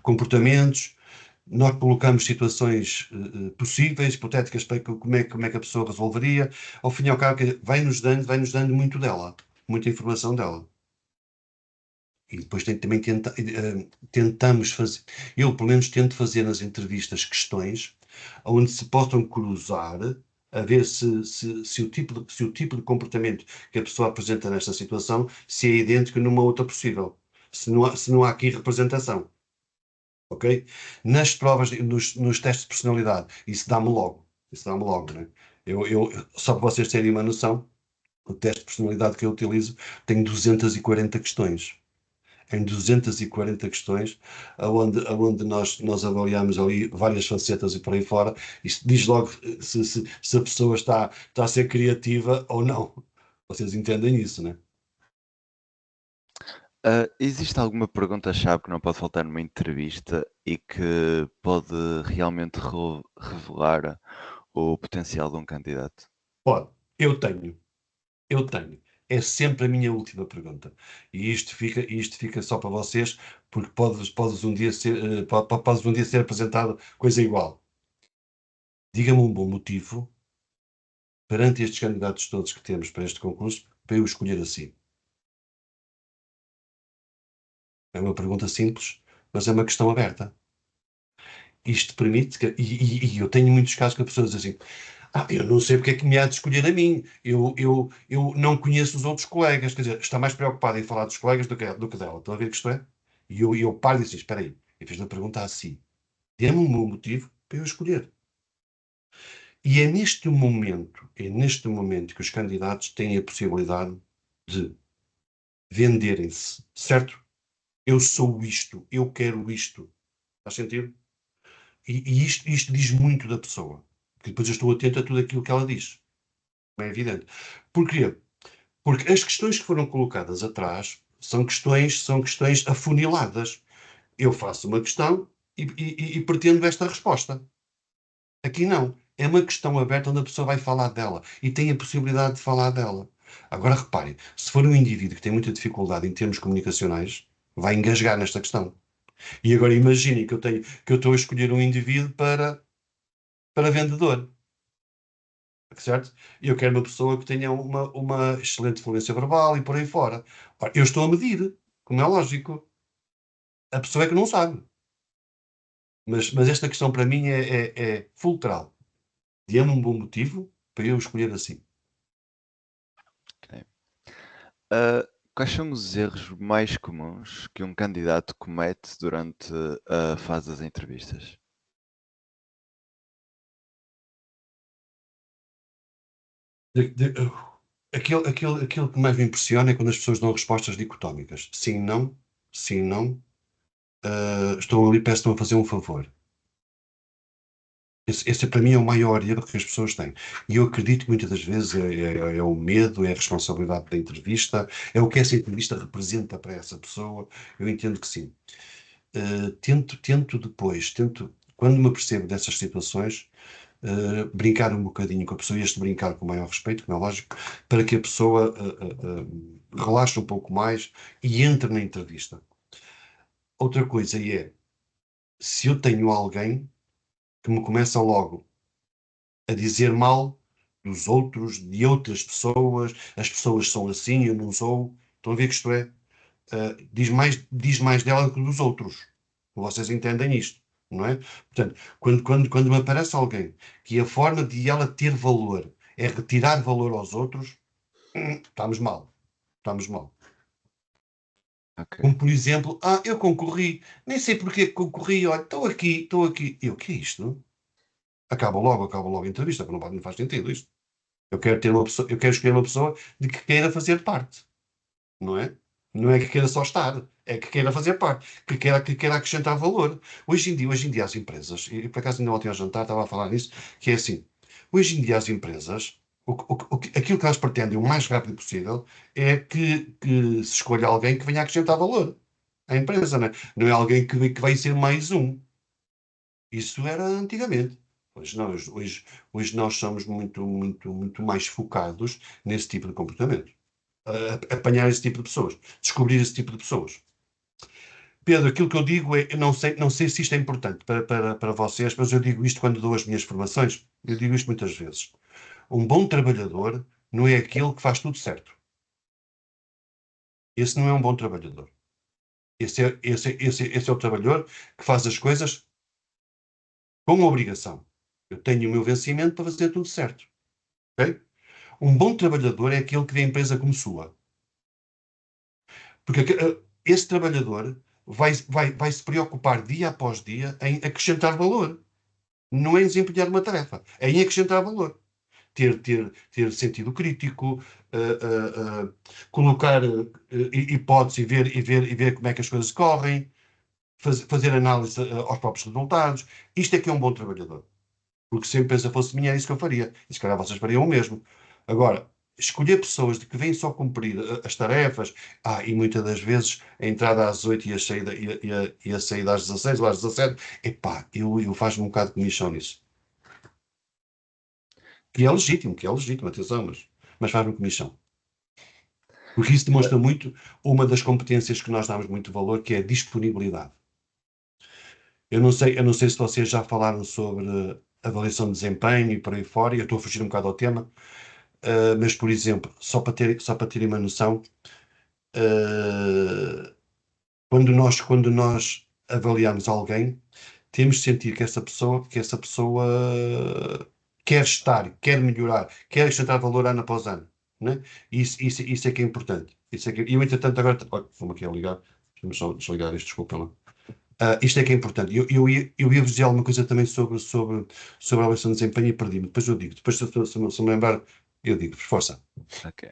comportamentos. Nós colocamos situações possíveis, hipotéticas, para como é que a pessoa resolveria. Ao fim e ao cabo, vai-nos dando muito dela, muita informação dela. E depois também tentamos fazer, eu pelo menos tento fazer nas entrevistas questões onde se possam cruzar a ver se o tipo de comportamento que a pessoa apresenta nesta situação se é idêntico numa outra possível. Se não há aqui representação. Ok? Nas provas, nos testes de personalidade, isso dá-me logo. Isso dá-me logo, né? Só para vocês terem uma noção, o teste de personalidade que eu utilizo tem 240 questões. Em 240 questões, aonde nós avaliamos ali várias facetas e por aí fora, isto diz logo se a pessoa está a ser criativa ou não. Vocês entendem isso, né? Existe alguma pergunta-chave que não pode faltar numa entrevista e que pode realmente revelar o potencial de um candidato? Pode, eu tenho. É sempre a minha última pergunta. E isto fica só para vocês, porque podes um dia ser apresentado coisa igual. Diga-me um bom motivo perante estes candidatos todos que temos para este concurso para eu escolher assim. É uma pergunta simples, mas é uma questão aberta. isto permite que, e eu tenho muitos casos que as pessoas dizem assim, eu não sei porque é que me há de escolher a mim, eu não conheço os outros colegas, quer dizer, está mais preocupado em falar dos colegas do que dela, estão a ver que isto é? E eu paro e digo assim, espera aí, e fiz-lhe a pergunta assim, dê-me um bom motivo para eu escolher. E é neste momento que os candidatos têm a possibilidade de venderem-se, certo? Eu sou isto, eu quero isto. Faz sentido? E isto diz muito da pessoa. Que depois eu estou atento a tudo aquilo que ela diz. É evidente. Porquê? Porque as questões que foram colocadas atrás são questões afuniladas. Eu faço uma questão e pretendo esta resposta. Aqui não. É uma questão aberta onde a pessoa vai falar dela e tem a possibilidade de falar dela. Agora reparem, se for um indivíduo que tem muita dificuldade em termos comunicacionais, vai engasgar nesta questão. E agora imaginem que eu estou a escolher um indivíduo para vendedor, certo? E eu quero uma pessoa que tenha uma excelente fluência verbal e por aí fora. Ora, eu estou a medir, como é lógico. A pessoa é que não sabe. Mas esta questão para mim é fulcral. Dê-me um bom motivo para eu escolher assim. Ok. Ah, quais são os erros mais comuns que um candidato comete durante a fase das entrevistas? Aquilo que mais me impressiona é quando as pessoas dão respostas dicotómicas. Sim, não. Estou ali, peço-me a fazer um favor. Esse para mim é o maior erro que as pessoas têm. E eu acredito que muitas das vezes é o medo, é a responsabilidade da entrevista, é o que essa entrevista representa para essa pessoa. Eu entendo que sim. Tento, quando me apercebo dessas situações, brincar um bocadinho com a pessoa, e este brincar com o maior respeito, como é lógico, para que a pessoa relaxe um pouco mais e entre na entrevista. Outra coisa é, se eu tenho alguém que me começa logo a dizer mal dos outros, de outras pessoas, as pessoas são assim, eu não sou, estão a ver que isto é, diz mais dela do que dos outros. Vocês entendem isto, não é? Portanto, quando me aparece alguém que a forma de ela ter valor é retirar valor aos outros, estamos mal. Estamos mal. Ok. Como, por exemplo, eu concorri, nem sei porque que concorri, olha, estou aqui, estou aqui. E o que é isto? Acaba logo a entrevista, porque não faz sentido isto. Eu quero escolher uma pessoa de que queira fazer parte, não é? Não é que queira só estar, é que queira fazer parte, que queira acrescentar valor. Hoje em dia as empresas, e por acaso ainda ontem ao jantar estava a falar nisso, que é assim, hoje em dia as empresas, aquilo que elas pretendem o mais rápido possível é que se escolha alguém que venha acrescentar valor à empresa, não é? Não é alguém que vai ser mais um. Isso era antigamente. Hoje nós somos muito, muito, muito mais focados nesse tipo de comportamento. Apanhar esse tipo de pessoas, descobrir esse tipo de pessoas. Pedro, aquilo que eu digo é, eu não sei se isto é importante para vocês, mas eu digo isto quando dou as minhas formações, eu digo isto muitas vezes. Um bom trabalhador não é aquele que faz tudo certo. Esse não é um bom trabalhador. Esse é o trabalhador que faz as coisas com obrigação. Eu tenho o meu vencimento para fazer tudo certo. Ok? Um bom trabalhador é aquele que vê a empresa como sua. Porque esse trabalhador vai se preocupar dia após dia em acrescentar valor. Não é em desempenhar uma tarefa, é em acrescentar valor. Ter sentido crítico, colocar hipóteses e ver como é que as coisas correm, fazer análise aos próprios resultados. Isto é que é um bom trabalhador. Porque se a empresa fosse minha, é isso que eu faria. E se calhar vocês fariam o mesmo. Agora, escolher pessoas de que vêm só cumprir as tarefas, e muitas das vezes a entrada às 8 e a saída às 16 ou às 17, epá, eu faço-me um bocado de comichão nisso. Que é legítimo, atenção, mas faz-me comichão. Porque isso demonstra muito uma das competências que nós damos muito valor, que é a disponibilidade. Eu não sei se vocês já falaram sobre avaliação de desempenho e por aí fora, e eu estou a fugir um bocado ao tema. Mas, por exemplo, só para terem uma noção, uh, quando nós avaliamos alguém, temos de sentir que essa pessoa quer estar, quer melhorar, quer acrescentar valor ano após ano, né? Isso é que é importante. Isso é que, e eu, entretanto, agora, olha, vou-me aqui a ligar, deixa-me só desligar isto, desculpa lá. Isto é que é importante. Eu ia-vos dizer alguma coisa também sobre a avaliação de desempenho e perdi-me. Depois eu digo. Depois, se me lembrar, eu digo. Força. Ok.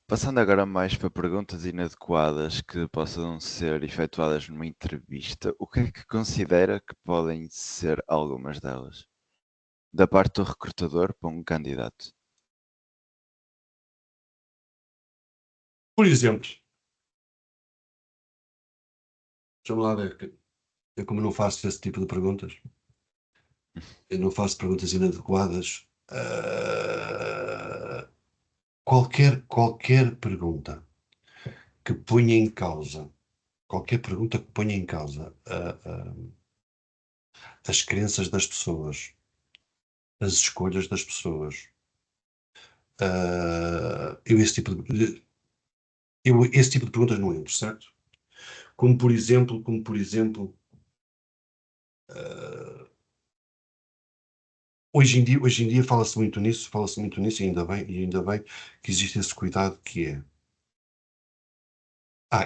Passando agora mais para perguntas inadequadas que possam ser efetuadas numa entrevista, o que é que considera que podem ser algumas delas? Da parte do recrutador para um candidato. Por exemplo, deixa-me lá ver. Eu, como não faço esse tipo de perguntas, eu não faço perguntas inadequadas. Qualquer pergunta que ponha em causa, qualquer pergunta que ponha em causa as crenças das pessoas, as escolhas das pessoas, esse tipo de perguntas não entro, certo? Como por exemplo, hoje em dia fala-se muito nisso, e ainda bem que existe esse cuidado que é,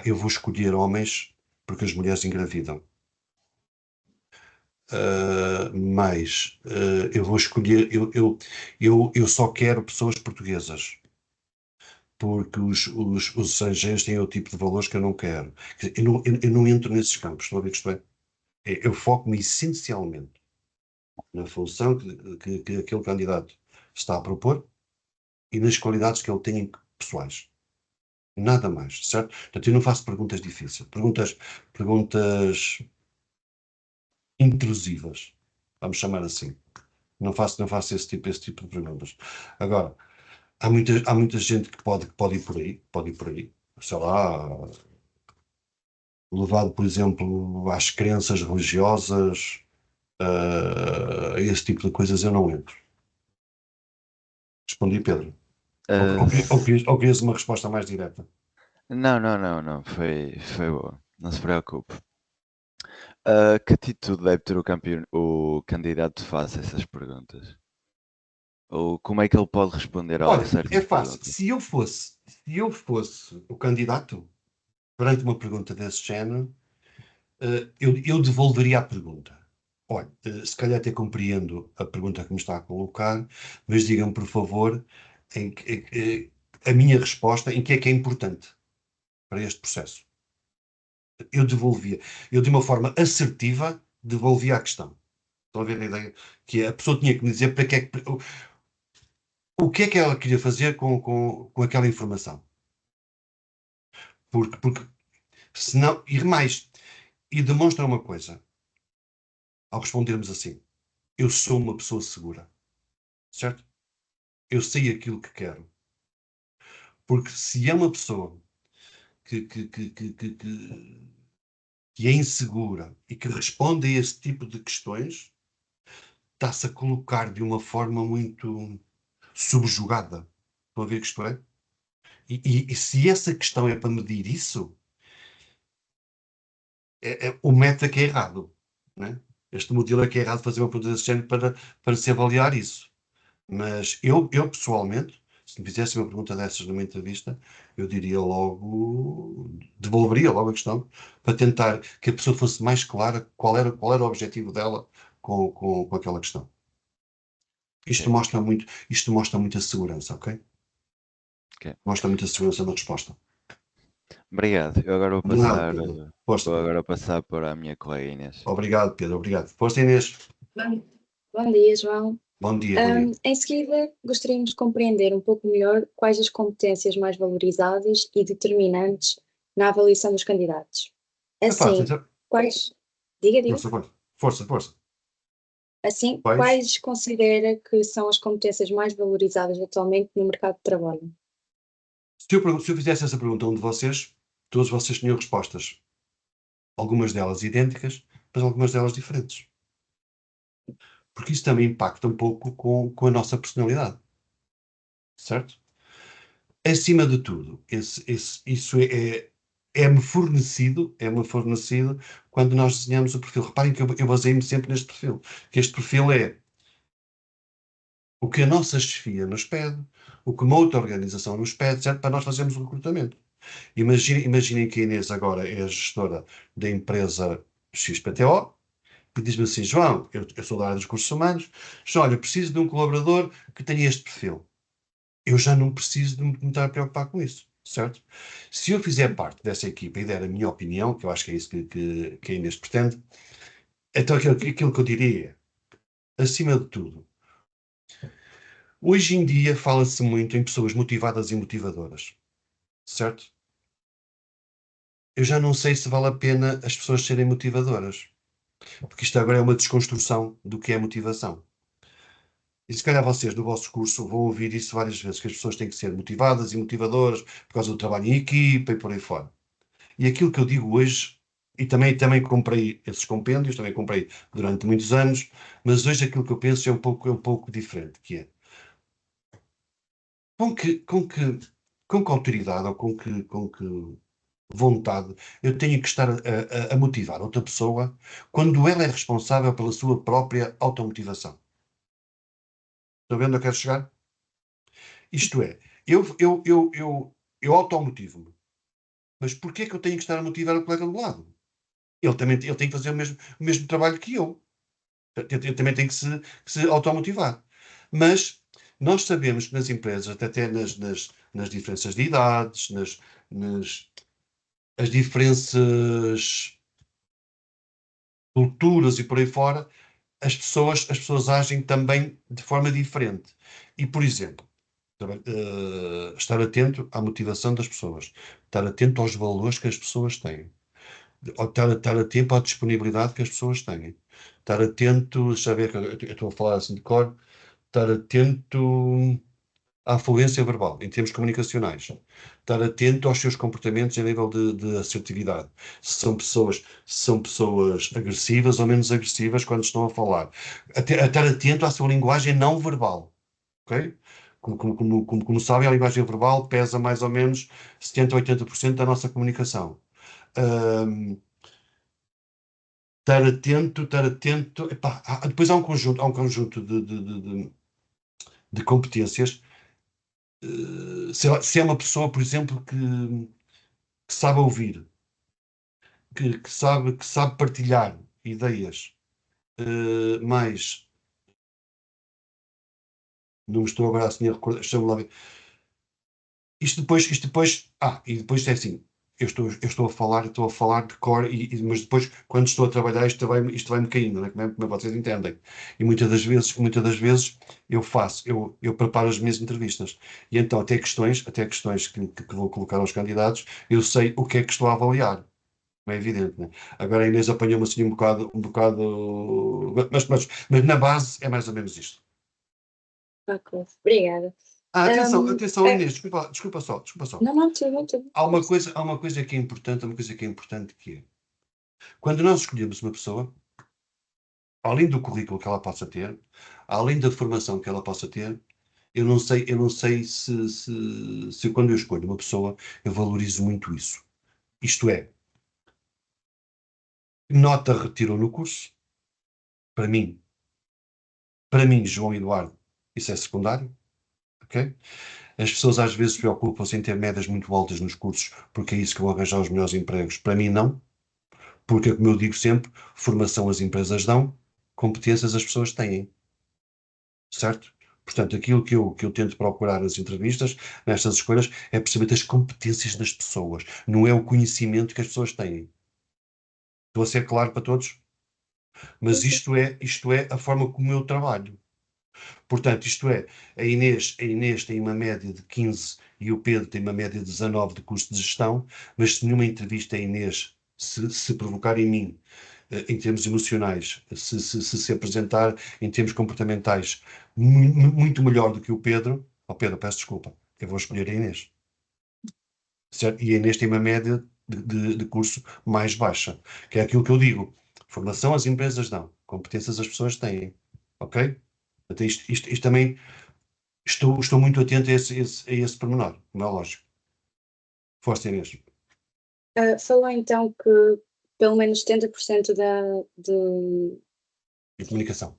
eu vou escolher homens porque as mulheres engravidam. Mas eu vou escolher, eu só quero pessoas portuguesas, porque os estrangeiros têm outro tipo de valores que eu não quero. Quer dizer, eu não entro nesses campos, estão a ver que isto é? Eu foco-me essencialmente na função que aquele candidato está a propor e nas qualidades que ele tem pessoais. Nada mais, certo? Portanto, eu não faço perguntas difíceis, perguntas intrusivas, vamos chamar assim. Não faço esse tipo de perguntas. Agora, há muita gente que pode ir por aí, sei lá, levado, por exemplo, às crenças religiosas, esse tipo de coisas eu não entro. Respondi, Pedro. Uh, Ou querias uma resposta mais direta? não, foi boa, não se preocupe. Que atitude deve ter o candidato face a essas perguntas? Ou como é que ele pode responder a Olha, é certas fácil. perguntas? Se eu fosse o candidato, perante uma pergunta desse género, eu devolveria a pergunta. Olha, se calhar até compreendo a pergunta que me está a colocar, mas digam-me, por favor, a minha resposta em que é importante para este processo. Eu devolvia. Eu, de uma forma assertiva, devolvia a questão. Estão a ver a ideia? Que a pessoa tinha que me dizer para que é que, o que é que ela queria fazer com aquela informação. Porque senão, e mais, e demonstra uma coisa, ao respondermos assim, eu sou uma pessoa segura, certo? Eu sei aquilo que quero. Porque se é uma pessoa que é insegura e que responde a esse tipo de questões, está-se a colocar de uma forma muito subjugada. Estão a ver que isto é? E se essa questão é para medir isso, o método é que é errado. Né? Este modelo é que é errado fazer uma pergunta desse género para se avaliar isso. Mas eu pessoalmente, se me fizesse uma pergunta dessas numa entrevista, eu diria logo, devolveria logo a questão, para tentar que a pessoa fosse mais clara qual era o objetivo dela com aquela questão. Isto Ok, mostra muita segurança, ok? ok. Mostra muita segurança na resposta. Obrigado. Eu agora vou De nada, passar, Pedro. Força, vou Pedro. agora passar para a minha colega Inês. Obrigado, Pedro. Obrigado. Força, Inês. Bom dia, João. Bom dia, bom dia. Em seguida, gostaríamos de compreender um pouco melhor quais as competências mais valorizadas e determinantes na avaliação dos candidatos. É fácil. Assim, quais... Diga. Força. Assim, Quais? quais considera que são as competências mais valorizadas atualmente no mercado de trabalho? Se eu fizesse essa pergunta a um de vocês, todos vocês tinham respostas. Algumas delas idênticas, mas algumas delas diferentes. Porque isso também impacta um pouco com a nossa personalidade. Certo? Acima de tudo, isso é é-me fornecido quando nós desenhamos o perfil. Reparem que eu baseio-me sempre neste perfil, que este perfil é o que a nossa chefia nos pede, o que uma outra organização nos pede, certo? Para nós fazermos o recrutamento. Imaginem que a Inês agora é a gestora da empresa XPTO e diz-me assim, João, eu sou da área dos recursos humanos, João, olha, preciso de um colaborador que tenha este perfil. Eu já não preciso de me estar a preocupar com isso, certo? Se eu fizer parte dessa equipa e der a minha opinião, que eu acho que é isso que a Inês pretende, então aquilo que eu diria é, acima de tudo, hoje em dia fala-se muito em pessoas motivadas e motivadoras, certo? Eu já não sei se vale a pena as pessoas serem motivadoras, porque isto agora é uma desconstrução do que é motivação. E se calhar vocês, no vosso curso, vão ouvir isso várias vezes, que as pessoas têm que ser motivadas e motivadoras por causa do trabalho em equipa e por aí fora. E aquilo que eu digo hoje, e também comprei esses compêndios, também comprei durante muitos anos, mas hoje aquilo que eu penso é um pouco diferente, que é com que, com que, com que autoridade ou com que vontade eu tenho que estar a motivar outra pessoa quando ela é responsável pela sua própria automotivação. Estão vendo onde eu quero chegar? Isto é, eu automotivo-me, mas porquê é que eu tenho que estar a motivar o colega do lado? Ele tem que fazer o mesmo trabalho que eu. Ele também tem que se automotivar. Mas nós sabemos que nas empresas, até nas diferenças de idades, nas as diferenças culturas e por aí fora, as pessoas agem também de forma diferente. E, por exemplo, estar atento à motivação das pessoas, estar atento aos valores que as pessoas têm, estar atento à disponibilidade que as pessoas têm, estar atento, saber que eu estou a falar assim de cor, estar atento à fluência verbal, em termos comunicacionais, estar atento aos seus comportamentos a nível de assertividade, se são pessoas agressivas ou menos agressivas quando estão a falar, a estar atento à sua linguagem não verbal, ok? Como sabem, a linguagem verbal pesa mais ou menos 70 a 80% da nossa comunicação. Estar atento. Epá, depois há um conjunto de competências. Se é uma pessoa, por exemplo, que sabe ouvir, que sabe partilhar ideias, mais. Não me estou agora assim a recordar. Deixa-me lá ver. E depois é assim, eu estou a falar de cor, mas depois, quando estou a trabalhar, isto vai-me caindo, né? Como vocês entendem. E muitas das vezes eu preparo as minhas entrevistas. E então, até questões que vou colocar aos candidatos, eu sei o que é que estou a avaliar. Não é evidente, né? Agora a Inês apanhou-me assim um bocado, mas na base é mais ou menos isto. Ok, obrigada. Atenção, É, Inês, desculpa só. não, não, tudo bem, tudo bem. Há uma coisa que é importante que é, quando nós escolhemos uma pessoa, além do currículo que ela possa ter, além da formação que ela possa ter, eu não sei se quando eu escolho uma pessoa, eu valorizo muito isso. Isto é, nota retirou no curso, para mim, João Eduardo, isso é secundário, ok? As pessoas às vezes preocupam-se em ter médias muito altas nos cursos, porque é isso que vão arranjar os melhores empregos. Para mim, não. Porque, como eu digo sempre, formação as empresas dão, competências as pessoas têm, certo? Portanto, aquilo que eu tento procurar nas entrevistas, nestas escolhas, é perceber as competências das pessoas, não é o conhecimento que as pessoas têm. Estou a ser claro para todos? Mas isto é a forma como eu trabalho. Portanto, isto é, a Inês tem uma média de 15 e o Pedro tem uma média de 19 de custo de gestão, mas se numa entrevista a Inês se provocar em mim em termos emocionais, se apresentar em termos comportamentais muito melhor do que o Pedro, Pedro, peço desculpa, eu vou escolher a Inês. Certo? E a Inês tem uma média de curso mais baixa, que é aquilo que eu digo. Formação as empresas dão, competências as pessoas têm. Ok? Então isto também estou muito atento a esse pormenor, como é lógico. Força, Inês. Falou então que pelo menos 70% E comunicação.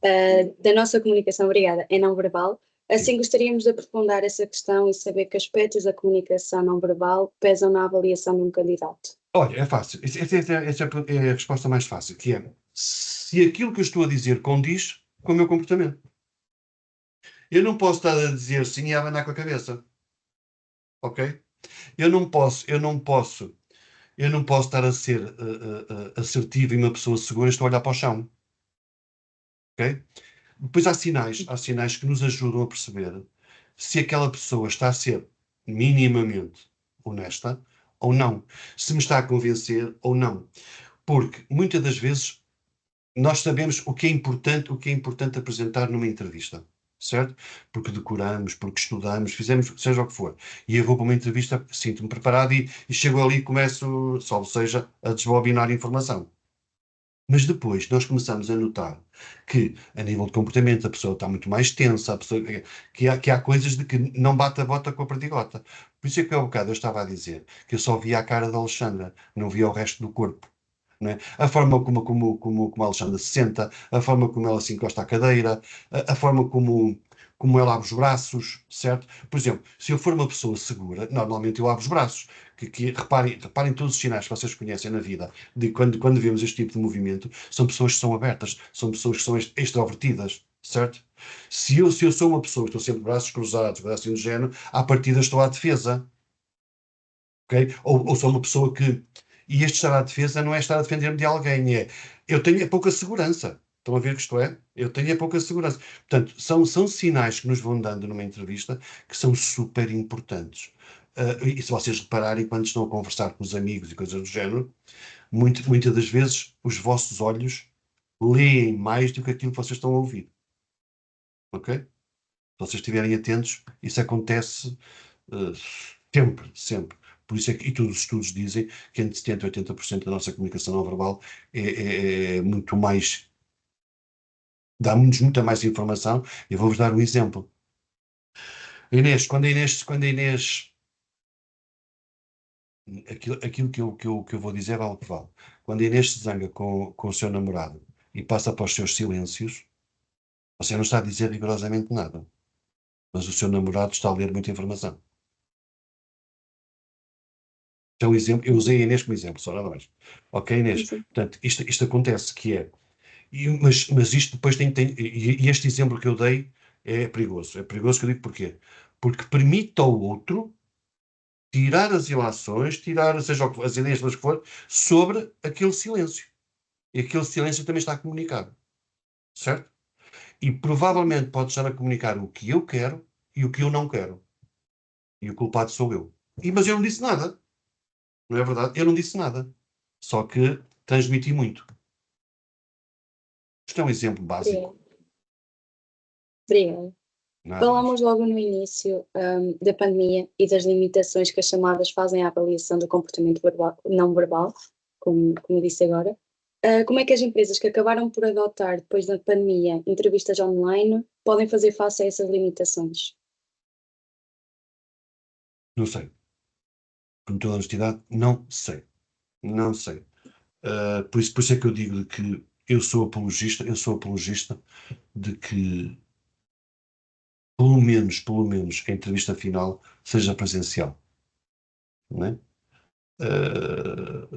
da nossa comunicação, obrigada, é não verbal. Assim, gostaríamos de aprofundar essa questão e saber que aspectos da comunicação não verbal pesam na avaliação de um candidato. Olha, é fácil. Essa é a resposta mais fácil, que é se aquilo que eu estou a dizer condiz com o meu comportamento. Eu não posso estar a dizer sim e a abanar com a cabeça. Ok? Eu não posso estar a ser assertivo e uma pessoa segura e estou a olhar para o chão. Ok? Depois há sinais que nos ajudam a perceber se aquela pessoa está a ser minimamente honesta ou não. Se me está a convencer ou não. Porque muitas das vezes nós sabemos o que é importante apresentar numa entrevista, certo? Porque decoramos, porque estudamos, fizemos seja o que for. E eu vou para uma entrevista, sinto-me preparado e chego ali e começo, salvo seja, a desbobinar informação. Mas depois nós começamos a notar que, a nível de comportamento, a pessoa está muito mais tensa, que há coisas de que não bate a bota com a perdigota. Por isso é que há um bocado eu estava a dizer que eu só via a cara da Alexandra, não via o resto do corpo. Não é? A forma como a Alexandra se senta, a forma como ela se encosta à cadeira, a forma como ela abre os braços, certo? Por exemplo, se eu for uma pessoa segura, normalmente eu abro os braços. Reparem todos os sinais que vocês conhecem na vida, de quando vemos este tipo de movimento, são pessoas que são abertas, são pessoas que são extrovertidas, certo? Se eu sou uma pessoa que estou sempre de braços cruzados, assim do género, à partida estou à defesa, ok? Ou sou uma pessoa que... E este estar à defesa não é estar a defender-me de alguém, eu tenho pouca segurança. Estão a ver que isto é? Eu tenho pouca segurança. Portanto, são sinais que nos vão dando numa entrevista que são super importantes. E se vocês repararem, quando estão a conversar com os amigos e coisas do género, muitas das vezes os vossos olhos leem mais do que aquilo que vocês estão a ouvir. Ok? Se vocês estiverem atentos, isso acontece sempre, sempre. Por isso é que, e todos os estudos dizem que entre 70% e 80% da nossa comunicação não verbal é muito mais, dá-nos muita mais informação. Eu vou-vos dar um exemplo. Quando a Inês, aquilo que eu vou dizer vale o que vale. Quando a Inês se zanga com o seu namorado e passa para os seus silêncios, você não está a dizer rigorosamente nada, mas o seu namorado está a ler muita informação. Então, exemplo, eu usei a Inês como exemplo, só nada mais. Ok, Inês? Sim. Portanto, isto acontece, que é... mas isto depois e este exemplo que eu dei é perigoso. É perigoso que eu digo porquê? Porque permite ao outro tirar as ilações, tirar, seja as ideias que for, sobre aquele silêncio. E aquele silêncio também está comunicado. Certo? E provavelmente pode estar a comunicar o que eu quero e o que eu não quero. E o culpado sou eu. Mas eu não disse nada. Não é verdade? Eu não disse nada. Só que transmiti muito. Isto é um exemplo básico. Obrigada. Nada. Falámos logo no início da pandemia e das limitações que as chamadas fazem à avaliação do comportamento não verbal, como eu disse agora. Como é que as empresas que acabaram por adotar, depois da pandemia, entrevistas online, podem fazer face a essas limitações? Não sei. Com toda a honestidade, não sei. Não sei. Por isso é que eu digo que eu sou apologista de que pelo menos a entrevista final seja presencial. Não é?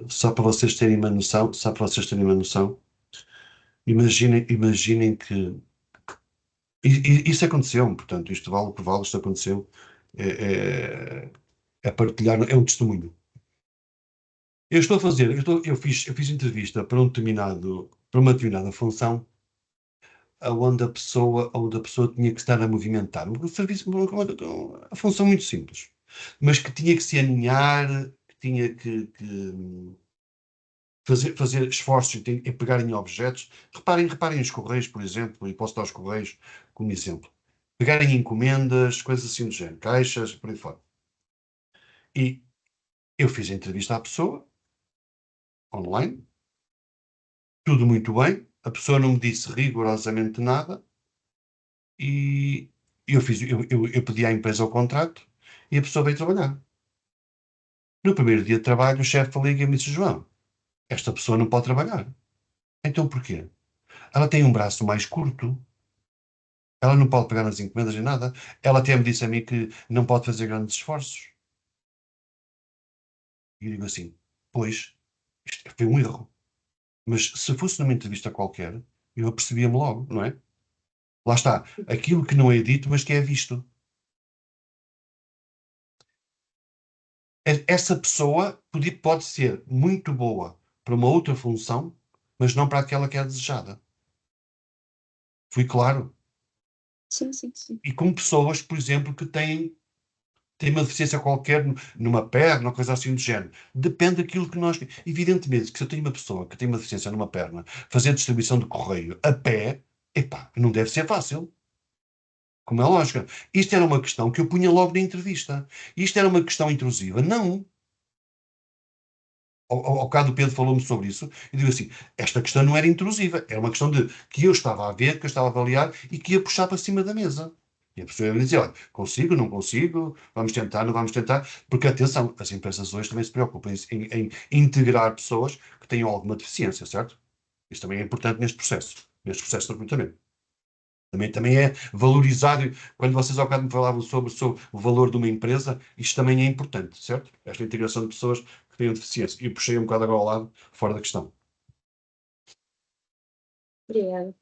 Só para vocês terem uma noção, imaginem que isso aconteceu, portanto, isto vale o que vale, isto aconteceu, é partilhar, é um testemunho. Eu fiz entrevista para uma determinada função, onde a pessoa tinha que estar a movimentar. Um serviço, uma função muito simples, mas que tinha que se aninhar, que tinha que fazer esforços em pegar em objetos. Reparem os correios, por exemplo, e posso dar os correios como exemplo. Pegarem encomendas, coisas assim do género, caixas, por aí fora. E eu fiz a entrevista à pessoa, online, tudo muito bem, a pessoa não me disse rigorosamente nada e eu pedi à empresa o contrato e a pessoa veio trabalhar. No primeiro dia de trabalho, o chefe liga-me e diz: João, esta pessoa não pode trabalhar. Então porquê? Ela tem um braço mais curto, ela não pode pegar nas encomendas nem nada. Ela até me disse a mim que não pode fazer grandes esforços. E eu digo assim: pois, isto foi um erro. Mas se fosse numa entrevista qualquer, eu apercebia-me logo, não é? Lá está, aquilo que não é dito, mas que é visto. Essa pessoa pode ser muito boa para uma outra função, mas não para aquela que é desejada. Fui claro. Sim, sim, sim. E com pessoas, por exemplo, que têm uma deficiência qualquer numa perna, ou coisa assim do género. Depende daquilo que nós. Evidentemente, que se eu tenho uma pessoa que tem uma deficiência numa perna, fazer distribuição de correio a pé, epá, não deve ser fácil. Como é lógico. Isto era uma questão que eu punha logo na entrevista. Isto era uma questão intrusiva? Não. Ao bocado o Pedro falou-me sobre isso, e digo assim, esta questão não era intrusiva, era uma questão de que eu estava a ver, que eu estava a avaliar e que ia puxar para cima da mesa. E a pessoa ia dizer, olha, consigo, não consigo, vamos tentar, não vamos tentar, porque atenção, as empresas hoje também se preocupam em integrar pessoas que tenham alguma deficiência, certo? Isso também é importante neste processo de recrutamento. Também é valorizar, quando vocês ao bocado me falavam sobre o valor de uma empresa, isto também é importante, certo? Esta integração de pessoas que têm deficiência. E puxei um bocado agora ao lado, fora da questão. Obrigada.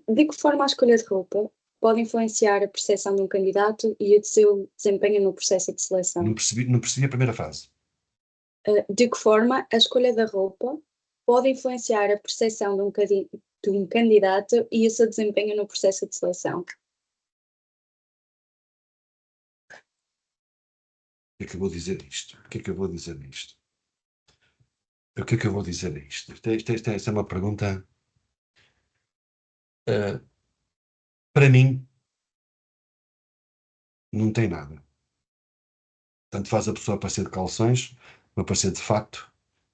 De que forma a escolha de roupa pode influenciar a percepção de um candidato e o seu desempenho no processo de seleção? Não percebi a primeira fase. De que forma a escolha da roupa pode influenciar a percepção de um candidato e o seu desempenho no processo de seleção? O que é que eu vou dizer disto? O que é que eu vou dizer disto? O que é que eu vou dizer disto? Esta é uma pergunta. Para mim, não tem nada. Tanto faz a pessoa aparecer de calções, ou aparecer de fato.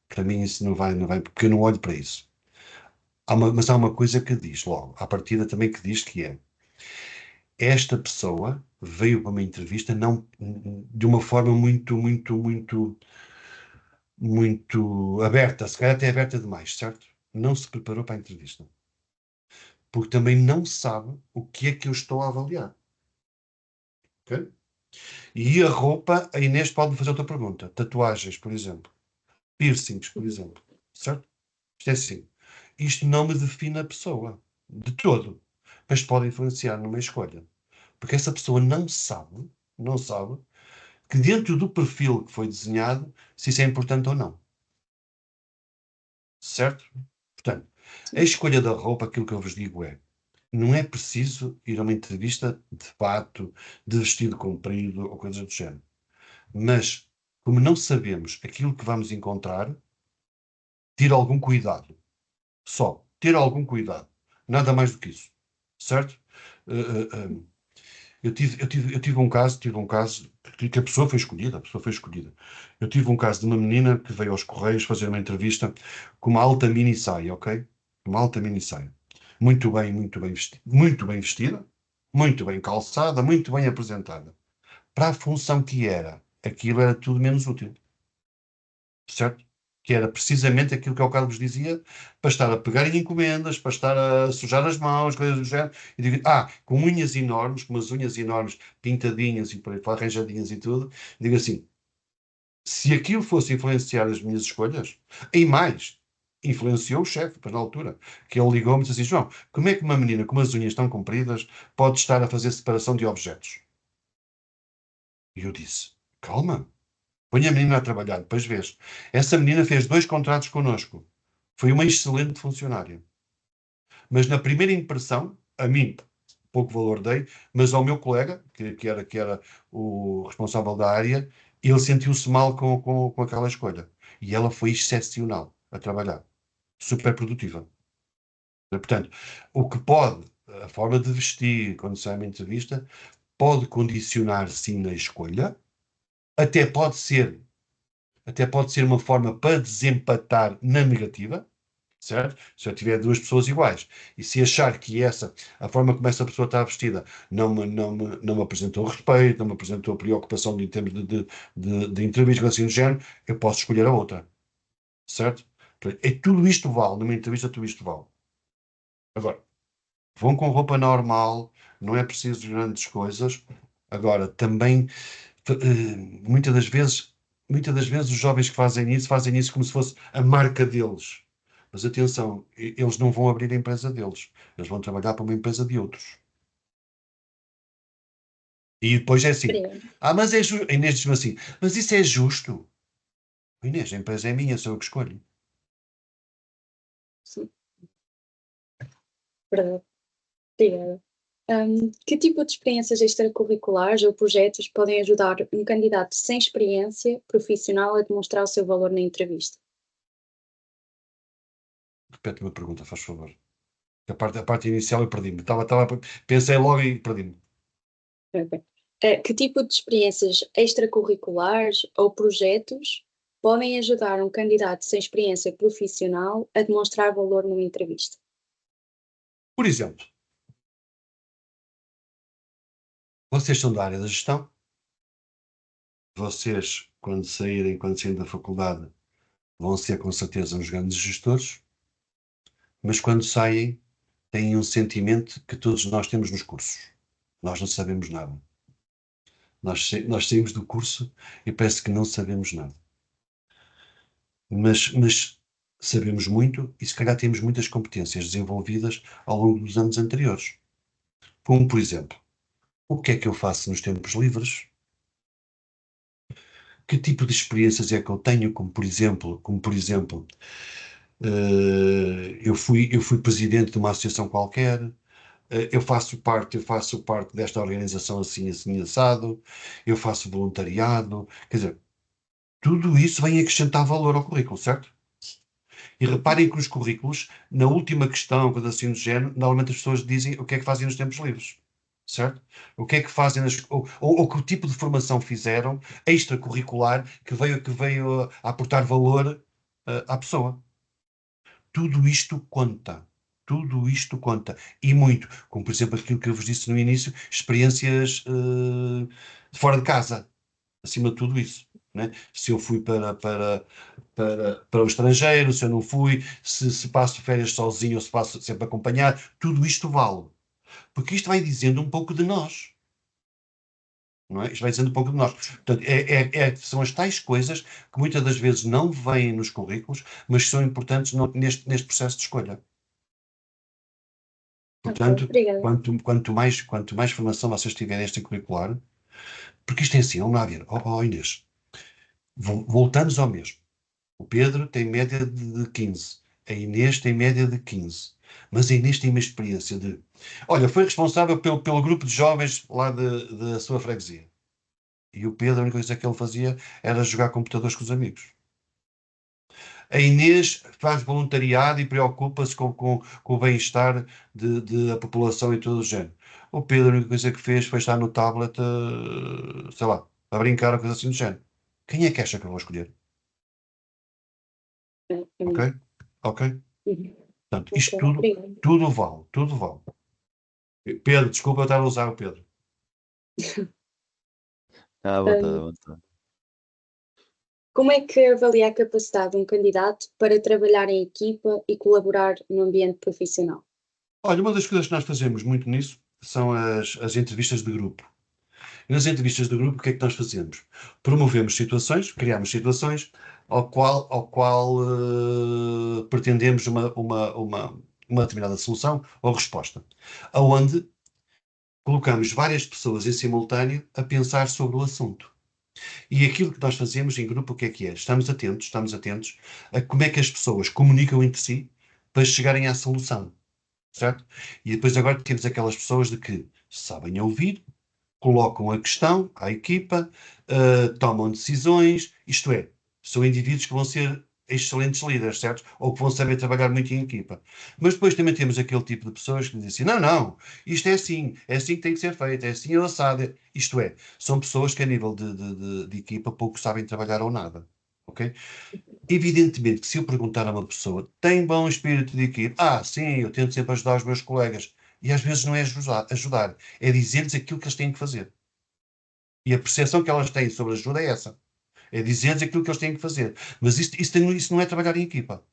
Para mim isso não vai, porque eu não olho para isso. Mas há uma coisa que diz logo, à partida também que diz que é esta pessoa veio para uma entrevista não de uma forma muito aberta, se calhar até aberta demais, certo? Não se preparou para a entrevista. Porque também não sabe o que é que eu estou a avaliar. Ok? E a roupa, a Inês pode fazer outra pergunta. Tatuagens, por exemplo. Piercings, por exemplo. Certo? Isto é assim. Isto não me define a pessoa. De todo. Mas pode influenciar numa escolha. Porque essa pessoa não sabe que dentro do perfil que foi desenhado, se isso é importante ou não. Certo? Portanto, a escolha da roupa, aquilo que eu vos digo é, não é preciso ir a uma entrevista de fato, de vestido comprido ou coisas do género. Mas, como não sabemos aquilo que vamos encontrar, ter algum cuidado. Só, ter algum cuidado. Nada mais do que isso. Certo? Eu tive um caso que a pessoa foi escolhida. Eu tive um caso de uma menina que veio aos Correios fazer uma entrevista com uma alta mini saia, ok? Uma alta mini saia. Muito bem vestida, muito bem calçada, muito bem apresentada. Para a função que era, aquilo era tudo menos útil. Certo? Que era precisamente aquilo que eu bocado vos dizia, para estar a pegar em encomendas, para estar a sujar as mãos, coisas do género, e digo, com unhas enormes, com umas unhas enormes, pintadinhas e por aí, arranjadinhas e tudo, digo assim, se aquilo fosse influenciar as minhas escolhas, e mais, influenciou o chefe, para na altura, que ele ligou-me e disse assim, João, como é que uma menina com umas unhas tão compridas pode estar a fazer separação de objetos? E eu disse, calma, põe a menina a trabalhar, depois vês. Essa menina fez 2 contratos connosco. Foi uma excelente funcionária. Mas na primeira impressão, a mim, pouco valor dei, mas ao meu colega, que era o responsável da área, ele sentiu-se mal com aquela escolha. E ela foi excepcional a trabalhar. Super produtiva. Portanto, o que pode, a forma de vestir, quando sai uma entrevista, pode condicionar sim na escolha, até pode ser até pode ser uma forma para desempatar na negativa, certo? Se eu tiver duas pessoas iguais e se achar que a forma como essa pessoa está vestida não me apresentou respeito, não me apresentou preocupação em termos de entrevista, assim do género, eu posso escolher a outra, certo? É tudo isto vale, numa entrevista tudo isto vale. Agora, vão com roupa normal, não é preciso grandes coisas. Agora, também, muitas das vezes, os jovens que fazem isso como se fosse a marca deles. Mas atenção, eles não vão abrir a empresa deles. Eles vão trabalhar para uma empresa de outros. E depois é assim. Obrigada. Mas é justo. Inês diz-me assim, mas isso é justo? Inês, a empresa é minha, sou eu que escolho. Sim, verdade. Obrigada. Que tipo de experiências extracurriculares ou projetos podem ajudar um candidato sem experiência profissional a demonstrar o seu valor na entrevista? Repete-me a pergunta, faz favor. A parte inicial eu perdi-me. Pensei logo e perdi-me. Ok. Que tipo de experiências extracurriculares ou projetos podem ajudar um candidato sem experiência profissional a demonstrar valor numa entrevista? Por exemplo, vocês são da área da gestão. Vocês, quando saírem da faculdade, vão ser com certeza uns grandes gestores, mas quando saem, têm um sentimento que todos nós temos nos cursos. Nós não sabemos nada. Nós saímos do curso e parece que não sabemos nada. Mas sabemos muito e se calhar temos muitas competências desenvolvidas ao longo dos anos anteriores. Como, por exemplo, o que é que eu faço nos tempos livres? Que tipo de experiências é que eu tenho? Como por exemplo, eu fui presidente de uma associação qualquer, eu faço parte desta organização assim, assim, assado, eu faço voluntariado, quer dizer, tudo isso vem acrescentar valor ao currículo, certo? E reparem que nos currículos, na última questão, coisa assim do género, normalmente as pessoas dizem o que é que fazem nos tempos livres, certo? O que é que fazem, ou que tipo de formação fizeram, extracurricular, que veio a aportar valor à pessoa. Tudo isto conta. Tudo isto conta. E muito. Como, por exemplo, aquilo que eu vos disse no início, experiências de fora de casa. Acima de tudo isso. Né? Se eu fui para o estrangeiro, se eu não fui, se passo férias sozinho ou se passo sempre acompanhado, tudo isto vale. Porque isto vai dizendo um pouco de nós. Não é? Isto vai dizendo um pouco de nós. Portanto, são as tais coisas que muitas das vezes não vêm nos currículos, mas que são importantes neste processo de escolha. Ok, Portanto, obrigada. quanto mais formação vocês tiverem extracurricular, porque isto é assim, vamos lá ver, Inês, voltamos ao mesmo. O Pedro tem média de 15, a Inês tem média de 15, mas a Inês tem uma experiência de, olha, foi responsável pelo grupo de jovens lá da sua freguesia. E o Pedro, a única coisa que ele fazia era jogar computadores com os amigos. A Inês faz voluntariado e preocupa-se com o bem-estar da população e todo o género. O Pedro, a única coisa que fez foi estar no tablet, sei lá, a brincar ou coisa assim do género. Quem é que acha que eu vou escolher? Ok? Ok? Uhum. Portanto, Ok, isto tudo, obrigada. tudo vale, tudo vale. Pedro, desculpa eu estar a usar o Pedro. À vontade, à Um, vontade. Como é que avalia a capacidade de um candidato para trabalhar em equipa e colaborar no ambiente profissional? Olha, uma das coisas que nós fazemos muito nisso são as entrevistas de grupo. E nas entrevistas de grupo, o que é que nós fazemos? Promovemos situações, criamos situações ao qual pretendemos uma determinada solução ou resposta, aonde colocamos várias pessoas em simultâneo a pensar sobre o assunto. E aquilo que nós fazemos em grupo, o que é que é? Estamos atentos a como é que as pessoas comunicam entre si para chegarem à solução, certo? E depois agora temos aquelas pessoas de que sabem ouvir, colocam a questão à equipa, tomam decisões, isto é, são indivíduos que vão ser excelentes líderes, certo? Ou que vão saber trabalhar muito em equipa. Mas depois também temos aquele tipo de pessoas que dizem assim, não, isto é assim que tem que ser feito, é assim assado. Isto é, são pessoas que a nível de equipa pouco sabem trabalhar ou nada. ok? Evidentemente que se eu perguntar a uma pessoa, tem bom espírito de equipe? Sim, eu tento sempre ajudar os meus colegas. E às vezes não é ajudar, é dizer-lhes aquilo que eles têm que fazer. E a percepção que elas têm sobre ajuda é essa. É dizer-lhes aquilo que eles têm que fazer. Mas isso não é trabalhar em equipa,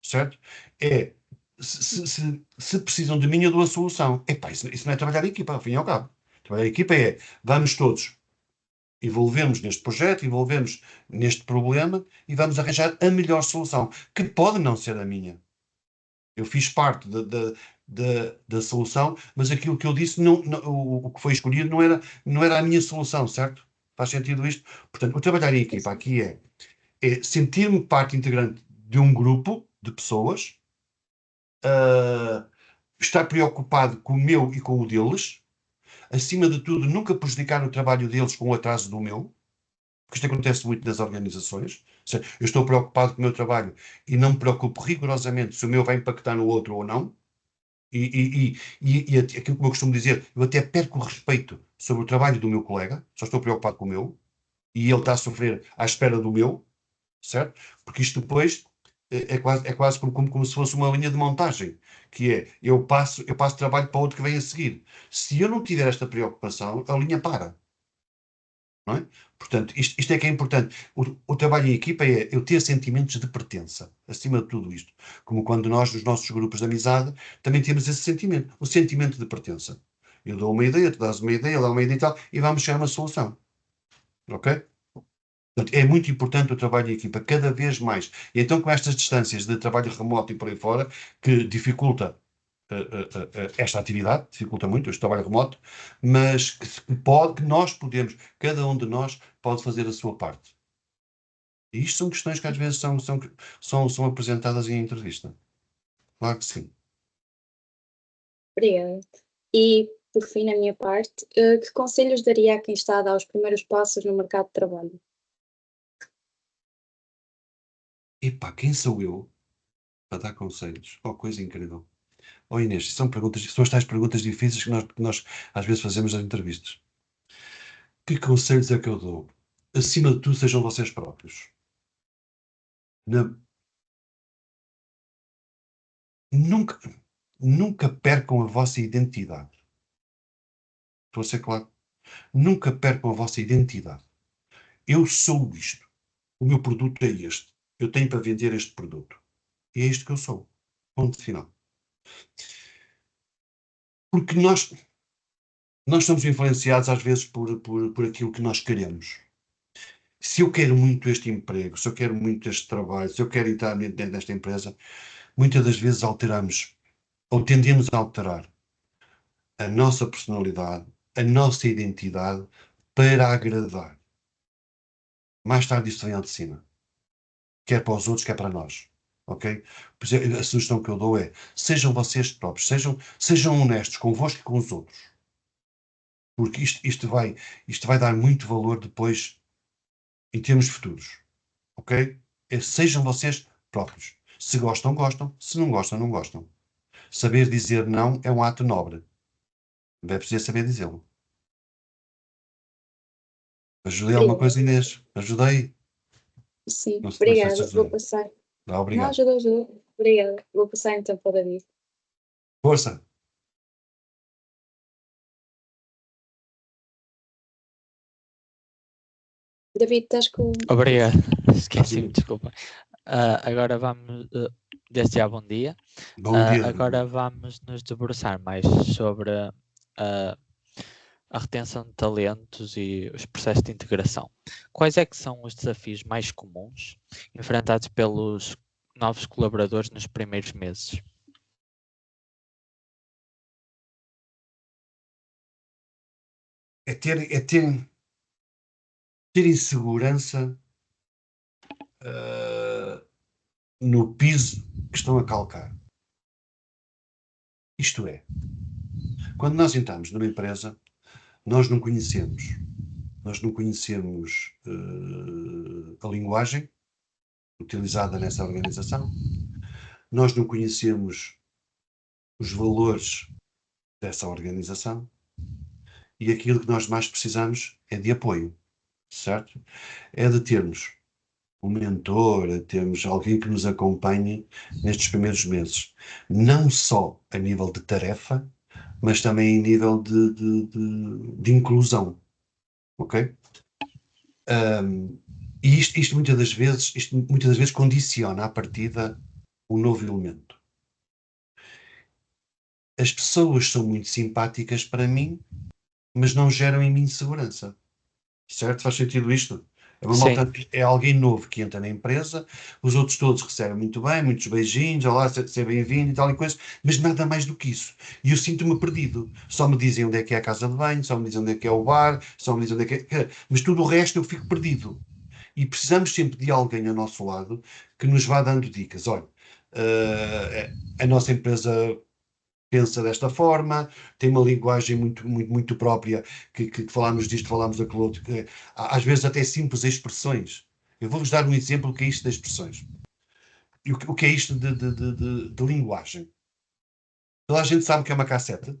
certo? É, se precisam de mim, eu dou a solução. Epá, isso não é trabalhar em equipa, ao fim e ao cabo. Trabalhar em equipa é, vamos todos envolvemos neste projeto, envolvemos neste problema e vamos arranjar a melhor solução, que pode não ser a minha. Eu fiz parte da solução, mas aquilo que eu disse, o que foi escolhido não era a minha solução, certo? Faz sentido isto? Portanto, o trabalhar em equipa aqui é sentir-me parte integrante de um grupo de pessoas, estar preocupado com o meu e com o deles, acima de tudo, nunca prejudicar o trabalho deles com o atraso do meu, porque isto acontece muito nas organizações. Ou seja, eu estou preocupado com o meu trabalho e não me preocupo rigorosamente se o meu vai impactar no outro ou não. E aquilo que eu costumo dizer, eu até perco o respeito sobre o trabalho do meu colega, só estou preocupado com o meu, e ele está a sofrer à espera do meu, certo? Porque isto depois é quase como se fosse uma linha de montagem, que é, eu passo trabalho para outro que vem a seguir. Se eu não tiver esta preocupação, a linha para. Não é? Portanto, isto é que é importante. O trabalho em equipa é eu ter sentimentos de pertença, acima de tudo isto. Como quando nós, nos nossos grupos de amizade, também temos esse sentimento, o sentimento de pertença. Eu dou uma ideia, tu dás uma ideia, eu dou uma ideia e tal, e vamos chegar a uma solução. Ok? Portanto, é muito importante o trabalho em equipa, cada vez mais. E então, com estas distâncias de trabalho remoto e por aí fora, que dificulta esta atividade, dificulta muito este trabalho remoto, mas que nós podemos, cada um de nós pode fazer a sua parte. E isto são questões que às vezes são apresentadas em entrevista. Claro que sim. Obrigada. E, por fim, na minha parte, que conselhos daria a quem está a dar os primeiros passos no mercado de trabalho? Epá, quem sou eu para dar conselhos? Oh, coisa incrível. Oh, Inês, são as tais perguntas difíceis que nós às vezes fazemos nas entrevistas. Que conselhos é que eu dou? Acima de tudo, sejam vocês próprios. Na- nunca, nunca percam a vossa identidade. Estou a ser claro? Nunca percam a vossa identidade. Eu sou isto. O meu produto é este. Eu tenho para vender este produto. E é isto que eu sou. Ponto final. Porque nós somos influenciados às vezes por aquilo que nós queremos. Se eu quero muito este emprego, se eu quero muito este trabalho, se eu quero entrar dentro desta empresa, muitas das vezes alteramos ou tendemos a alterar a nossa personalidade, a nossa identidade para agradar. Mais tarde isso vem ao de cima. Quer para os outros, quer para nós. Ok? A sugestão que eu dou é, sejam vocês próprios, sejam honestos convosco e com os outros. Porque isto vai dar muito valor depois em termos futuros. Ok? Sejam vocês próprios. Se gostam, gostam. Se não gostam, não gostam. Saber dizer não é um ato nobre. Não é preciso saber dizê-lo. Ajudei alguma Obrigada. coisa, Inês? Ajudei? Sim, Não sei se obrigada. Vou ajudei. passar. Não, Obrigado. ajudou. Obrigada. Vou passar então para o David. Força. David, estás com. Obrigado, esqueci-me, Sim. desculpa. Agora vamos, desde já bom dia. Bom dia. Agora vamos nos debruçar mais sobre a retenção de talentos e os processos de integração. Quais é que são os desafios mais comuns enfrentados pelos novos colaboradores nos primeiros meses? É ter insegurança no piso que estão a calcar. Isto é, quando nós entramos numa empresa, nós não conhecemos a linguagem utilizada nessa organização, nós não conhecemos os valores dessa organização e aquilo que nós mais precisamos é de apoio, certo? É de termos um mentor, temos alguém que nos acompanhe nestes primeiros meses. Não só a nível de tarefa, mas também em nível de inclusão. Ok? E isto muitas das vezes condiciona à partida um novo elemento. As pessoas são muito simpáticas para mim, mas não geram em mim segurança. Certo? Faz sentido isto? Sim. É alguém novo que entra na empresa, os outros todos recebem muito bem, muitos beijinhos, olá, seja bem-vindo e tal e coisa, mas nada mais do que isso. E eu sinto-me perdido. Só me dizem onde é que é a casa de banho, só me dizem onde é que é o bar, só me dizem onde é que é... Mas tudo o resto eu fico perdido. E precisamos sempre de alguém ao nosso lado que nos vá dando dicas. Olha, a nossa empresa pensa desta forma, tem uma linguagem muito própria, que falámos disto, falámos daquilo outro, que, às vezes até simples expressões. Eu vou-vos dar um exemplo do que é isto das expressões. E o que é isto de linguagem. Toda a gente sabe o que é uma cassete.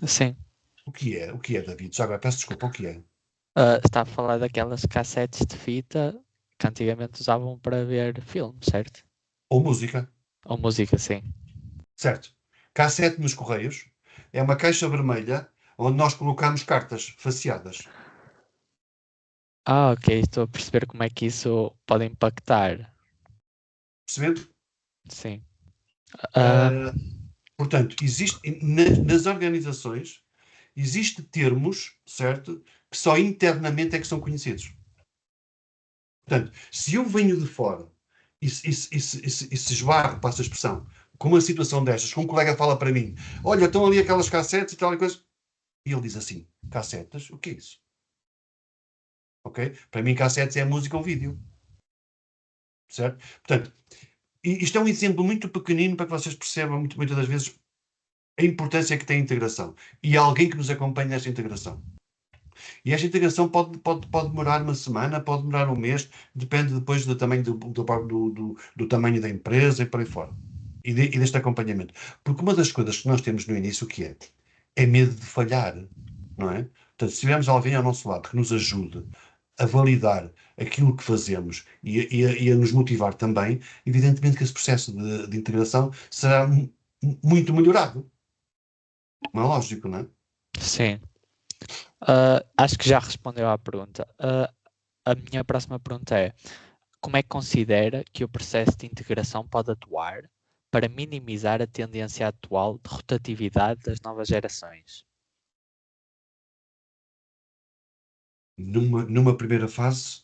Sim. O que é? O que é, David? Já agora, peço desculpa, o que é? Está a falar daquelas cassetes de fita que antigamente usavam para ver filmes, certo? Ou música, Ou música, sim. certo? Cassete nos correios é uma caixa vermelha onde nós colocamos cartas faceadas. Ok, estou a perceber como é que isso pode impactar. Percebendo? Sim. Portanto, nas organizações, existem termos, certo, que só internamente é que são conhecidos. Portanto, se eu venho de fora e se esbarro, passa a expressão, com uma situação destas, que um colega fala para mim, olha, estão ali aquelas cassetes e tal e coisa, e ele diz assim, cassetes? O que é isso? Ok? Para mim, cassetes é música ou vídeo. Certo? Portanto, isto é um exemplo muito pequenino para que vocês percebam muitas das vezes a importância que tem a integração. E há alguém que nos acompanha nesta integração. E esta integração pode demorar uma semana, pode demorar um mês, depende depois do tamanho do tamanho da empresa e por aí fora. E deste acompanhamento. Porque uma das coisas que nós temos no início, o que é? É medo de falhar, não é? Portanto, se tivermos alguém ao nosso lado que nos ajude a validar aquilo que fazemos e a nos motivar também, evidentemente que esse processo de integração será muito melhorado. Não é lógico, não é? Sim. Acho que já respondeu à pergunta. A minha próxima pergunta é: como é que considera que o processo de integração pode atuar para minimizar a tendência atual de rotatividade das novas gerações? Numa primeira fase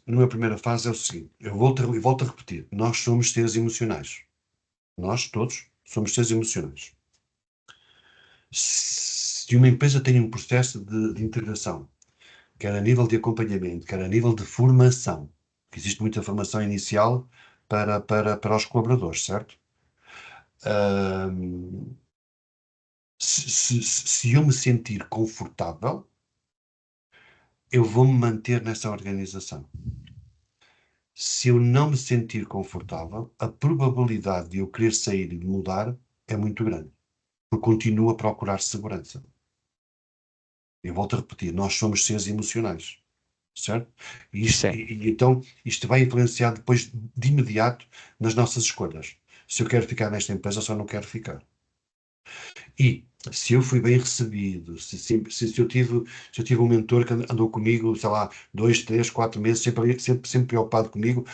é o seguinte, eu volto a repetir, nós somos seres emocionais. Nós todos somos seres emocionais. Se uma empresa tem um processo de integração, quer a nível de acompanhamento, quer a nível de formação, que existe muita formação inicial para os colaboradores, certo? Se eu me sentir confortável, eu vou-me manter nessa organização. Se eu não me sentir confortável, a probabilidade de eu querer sair e de mudar é muito grande, porque continuo a procurar segurança. Eu volto a repetir, nós somos seres emocionais, certo? Então isto vai influenciar depois, de imediato, nas nossas escolhas. Se eu quero ficar nesta empresa ou se eu não quero ficar. E se eu fui bem recebido, se eu tive um mentor que andou comigo, sei lá, 2, 3, 4 meses, sempre preocupado comigo,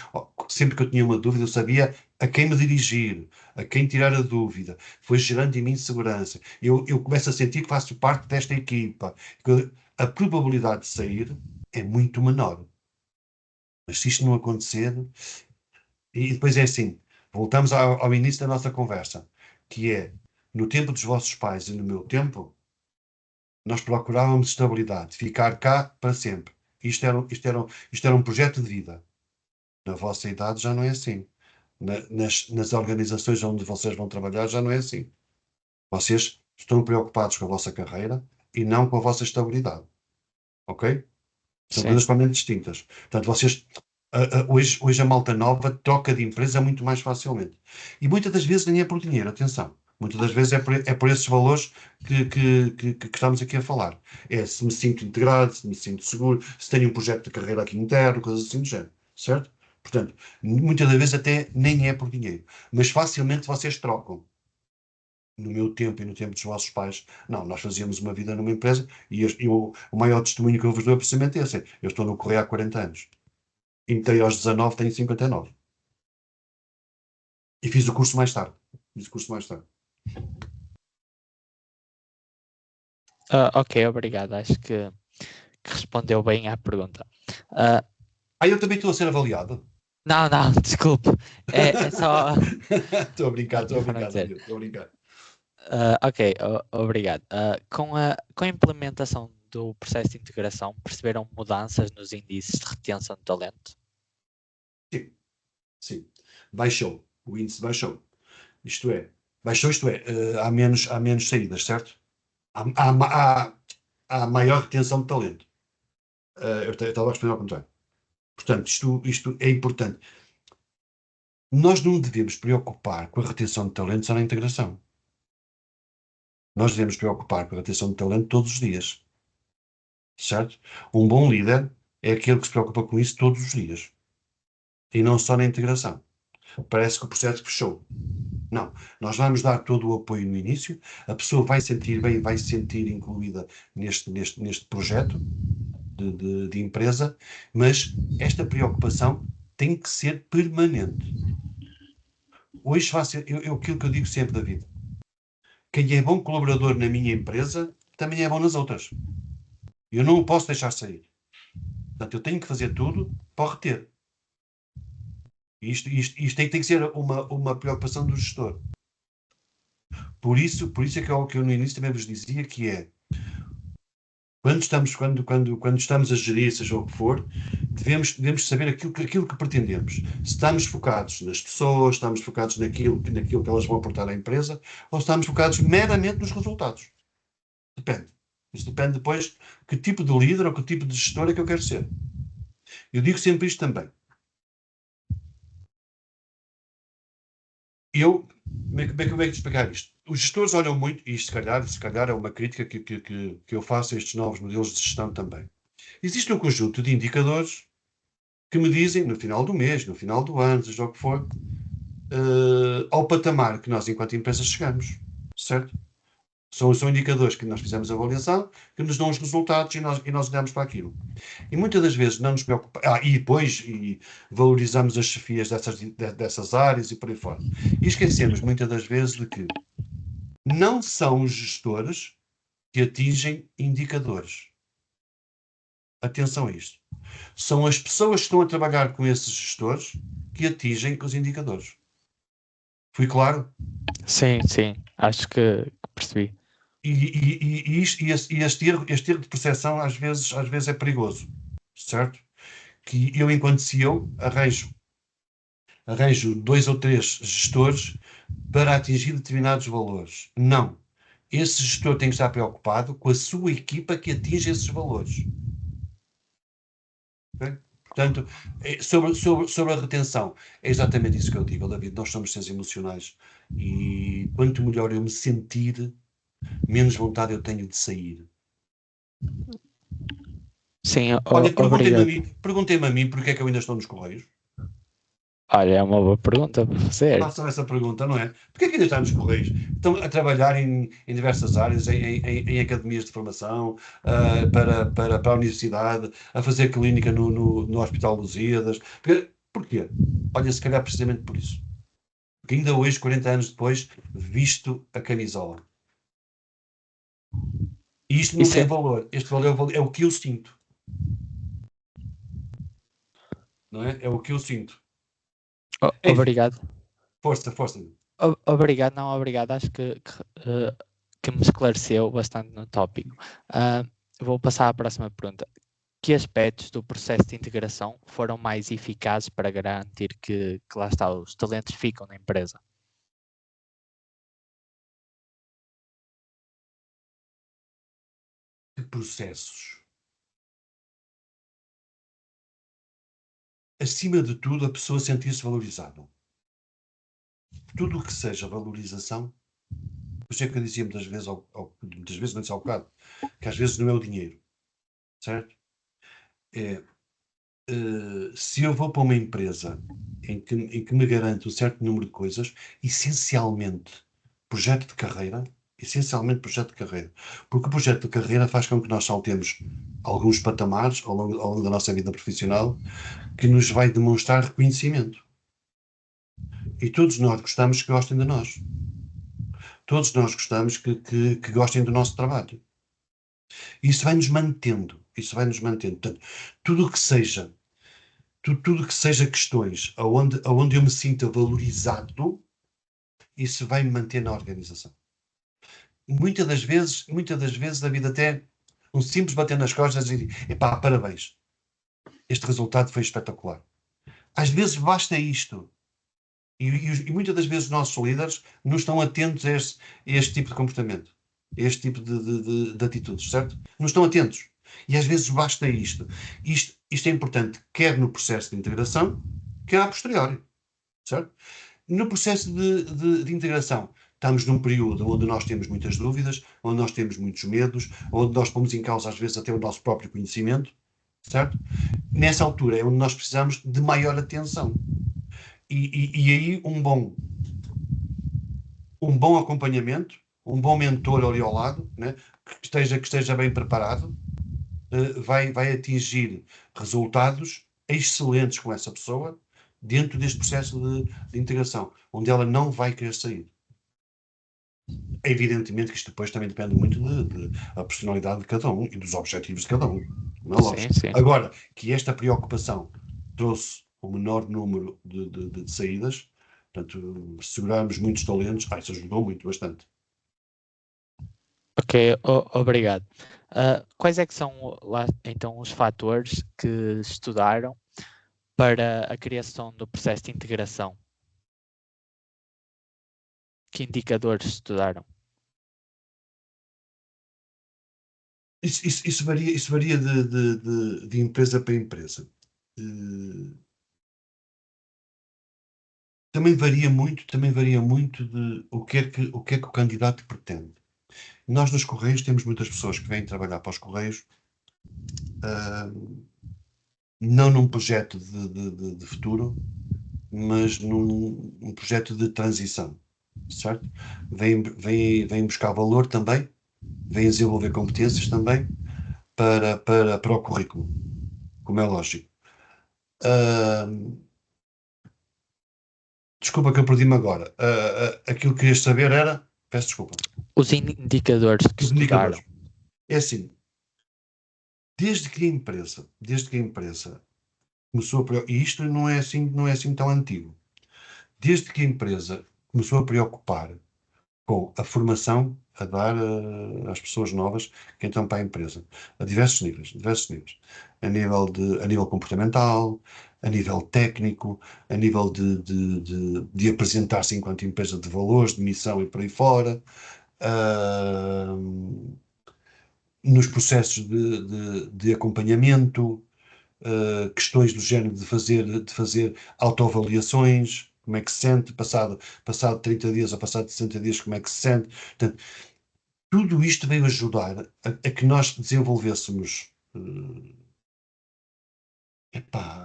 sempre que eu tinha uma dúvida, eu sabia a quem me dirigir, a quem tirar a dúvida, foi gerando em mim segurança. Eu começo a sentir que faço parte desta equipa. A probabilidade de sair é muito menor. Mas se isto não acontecer, e depois é assim, voltamos ao início da nossa conversa, que é, no tempo dos vossos pais e no meu tempo, nós procurávamos estabilidade, ficar cá para sempre. Isto era um projeto de vida. Na vossa idade já não é assim. Nas organizações onde vocês vão trabalhar já não é assim. Vocês estão preocupados com a vossa carreira e não com a vossa estabilidade. Ok? São Sim. coisas totalmente distintas. Portanto, vocês... hoje a malta nova troca de empresa muito mais facilmente. E muitas das vezes nem é por dinheiro, atenção. Muitas das vezes é por esses valores que estamos aqui a falar. É se me sinto integrado, se me sinto seguro, se tenho um projeto de carreira aqui interno, coisas assim do género. certo? Portanto, muitas das vezes até nem é por dinheiro, mas facilmente vocês trocam. No meu tempo e no tempo dos vossos pais, não, nós fazíamos uma vida numa empresa e o maior testemunho que eu vos dou é precisamente esse. Eu estou no Correio há 40 anos. Entrei aos 19, tenho 59. E fiz o curso mais tarde. Ok, obrigado. Acho que respondeu bem à pergunta. Ah, Eu também estou a ser avaliado. não, desculpe. É só. Estou a brincar, Para dizer. David, estou a brincar. Ok, obrigado. Com a implementação do processo de integração, perceberam mudanças nos índices de retenção de talento? Sim. Baixou. O índice baixou. Baixou, há menos saídas, certo? Há maior retenção de talento. Eu estava a responder ao contrário. Portanto, isto é importante. Nós não devemos preocupar com a retenção de talento só na integração. Nós devemos preocupar com a retenção de talento todos os dias. Certo? Um bom líder é aquele que se preocupa com isso todos os dias. E não só na integração. Parece que o processo fechou. Não. Nós vamos dar todo o apoio no início, a pessoa vai sentir bem, vai se sentir incluída neste projeto de empresa, mas esta preocupação tem que ser permanente. Hoje aquilo que eu digo sempre, David, quem é bom colaborador na minha empresa também é bom nas outras. Eu não o posso deixar sair. Portanto, eu tenho que fazer tudo para o reter. Isto tem que ser uma preocupação do gestor. Por isso é que eu no início também vos dizia que é quando estamos a gerir, seja o que for, devemos saber aquilo que pretendemos. Se estamos focados nas pessoas, estamos focados naquilo que elas vão aportar à empresa, ou estamos focados meramente nos resultados. Depende. Isso depende depois que tipo de líder ou que tipo de gestor é que eu quero ser. Eu digo sempre isto também. Como é que explicar isto? Os gestores olham muito, e isto se calhar é uma crítica que eu faço a estes novos modelos de gestão também. Existe um conjunto de indicadores que me dizem, no final do mês, no final do ano, seja o que for, ao patamar que nós, enquanto empresa, chegamos. Certo? São indicadores que nós fizemos a avaliação, que nos dão os resultados e nós olhamos para aquilo. E muitas das vezes não nos preocupa. E depois valorizamos as chefias dessas áreas e por aí fora. E esquecemos muitas das vezes de que não são os gestores que atingem indicadores. Atenção a isto. São as pessoas que estão a trabalhar com esses gestores que atingem os indicadores. Fui claro? Sim, acho que percebi. E este erro de percepção às vezes é perigoso, certo? Que eu, enquanto CEO, arranjo 2 ou 3 gestores para atingir determinados valores. Não. Esse gestor tem que estar preocupado com a sua equipa que atinge esses valores. Okay? Portanto, sobre a retenção, é exatamente isso que eu digo, David. Nós somos seres emocionais e quanto melhor eu me sentir, menos vontade eu tenho de sair. Sim, Olha, obrigado. perguntei-me a mim porque é que eu ainda estou nos Correios. Olha, é uma boa pergunta para fazer. Façam essa pergunta, não é? Porquê é que ainda está nos Correios? Estão a trabalhar em diversas áreas, em academias de formação, para a universidade, a fazer clínica no Hospital Lusíadas. Porquê? Olha, se calhar precisamente por isso. Porque ainda hoje, 40 anos depois, visto a camisola. E isto não tem valor. Este valor é o que eu sinto. Não é? É o que eu sinto. Obrigado. Força. Obrigado, não, obrigado. Acho que me esclareceu bastante no tópico. Vou passar à próxima pergunta. Que aspectos do processo de integração foram mais eficazes para garantir que lá está, os talentos ficam na empresa? Que processos? Acima de tudo, a pessoa sentir-se valorizada. Tudo o que seja valorização, por isso é que eu dizia muitas vezes, não disse ao bocado, que às vezes não é o dinheiro, certo? se eu vou para uma empresa em que me garante um certo número de coisas, essencialmente projeto de carreira, porque o projeto de carreira faz com que nós saltemos alguns patamares ao longo da nossa vida profissional, que nos vai demonstrar reconhecimento. E todos nós gostamos que gostem de nós. Todos nós gostamos que gostem do nosso trabalho. Isso vai-nos mantendo. Portanto, tudo o que seja questões onde eu me sinta valorizado, isso vai me manter na organização. Muitas das vezes a vida até um simples bater nas costas e dizer, epá, parabéns, este resultado foi espetacular. Às vezes basta isto. E muitas das vezes os nossos líderes não estão atentos a este tipo de comportamento, a este tipo de atitudes, certo? Não estão atentos. E às vezes basta isto. Isto é importante, quer no processo de integração, quer a posteriori, certo? No processo de integração, estamos num período onde nós temos muitas dúvidas, onde nós temos muitos medos, onde nós pomos em causa às vezes até o nosso próprio conhecimento, certo? Nessa altura é onde nós precisamos de maior atenção. E aí um bom acompanhamento, um bom mentor ali ao lado, né, que esteja bem preparado, vai atingir resultados excelentes com essa pessoa dentro deste processo de integração, onde ela não vai querer sair. Evidentemente que isto depois também depende muito da personalidade de cada um e dos objetivos de cada um. Não é lógico. Sim. Agora, que esta preocupação trouxe o menor número de saídas, portanto, segurarmos muitos talentos, isso ajudou bastante. Ok, obrigado. Quais é que são lá, então, os fatores que estudaram para a criação do processo de integração? Que indicadores estudaram? Isso varia de empresa para empresa. Também varia muito de o que é que o candidato pretende. Nós nos Correios temos muitas pessoas que vêm trabalhar para os Correios, não num projeto de futuro, mas num projeto de transição, certo? Vêm buscar valor também, vêm desenvolver competências também para o currículo, como é lógico. Desculpa que eu perdi-me agora. Aquilo que querias saber era... Peço desculpa. Os indicadores que Os estudaram. indicadores. É assim, desde que a empresa começou e isto não é assim tão antigo, desde que a empresa começou a preocupar com a formação a dar às pessoas novas que entram para a empresa, a diversos níveis, a nível comportamental, a nível técnico, a nível de apresentar-se enquanto empresa de valores, de missão e por aí fora, nos processos de acompanhamento, questões do género de fazer autoavaliações, como é que se sente, passado 30 dias ou passado 60 dias, como é que se sente. Portanto, tudo isto veio ajudar a que nós desenvolvêssemos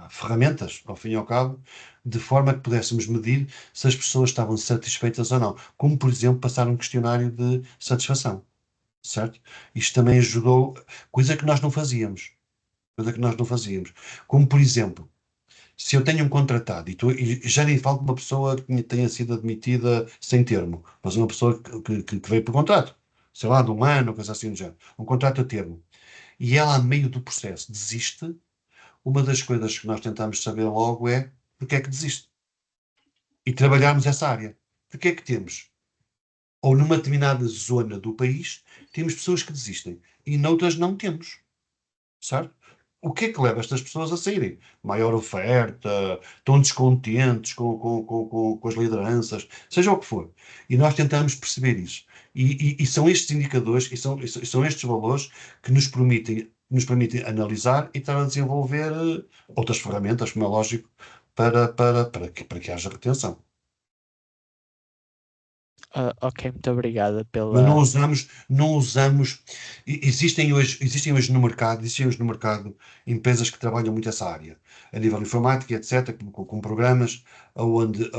ferramentas, ao fim e ao cabo, de forma que pudéssemos medir se as pessoas estavam satisfeitas ou não. Como, por exemplo, passar um questionário de satisfação, certo? Isto também ajudou, coisa que nós não fazíamos. Como, por exemplo, se eu tenho um contratado e já nem falo de uma pessoa que tenha sido admitida sem termo, mas uma pessoa que veio por contrato, sei lá, de um ano, coisa assim do género, um contrato a termo, e ela, a meio do processo, desiste, uma das coisas que nós tentamos saber logo é porque é que desiste. E trabalharmos essa área. Porque é que temos? Ou numa determinada zona do país, temos pessoas que desistem e noutras não temos. Certo? O que é que leva estas pessoas a saírem? Maior oferta, estão descontentes com as lideranças, seja o que for. E nós tentamos perceber isso. E são estes indicadores, e são estes valores que nos permitem analisar e estar a desenvolver outras ferramentas, como é lógico, para que haja retenção. Ok, muito obrigada Mas pela. não usamos. Existem hoje no mercado empresas que trabalham muito essa área, a nível informático, etc., com programas onde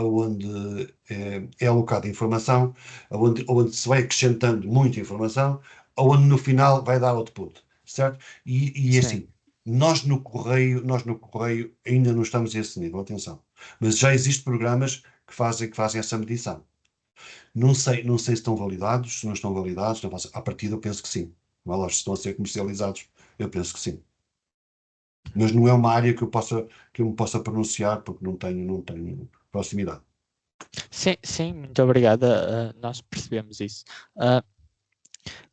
é alocada informação, onde se vai acrescentando muita informação, onde no final vai dar output, certo? E Sim. assim, nós no correio ainda não estamos a esse nível, atenção. Mas já existem programas que fazem essa medição. Não sei se estão validados, se não estão validados, não faço. À partida eu penso que sim. Vai lá, se estão a ser comercializados, eu penso que sim. Mas não é uma área que eu me possa pronunciar porque não tenho proximidade. Sim, muito obrigada. Nós percebemos isso.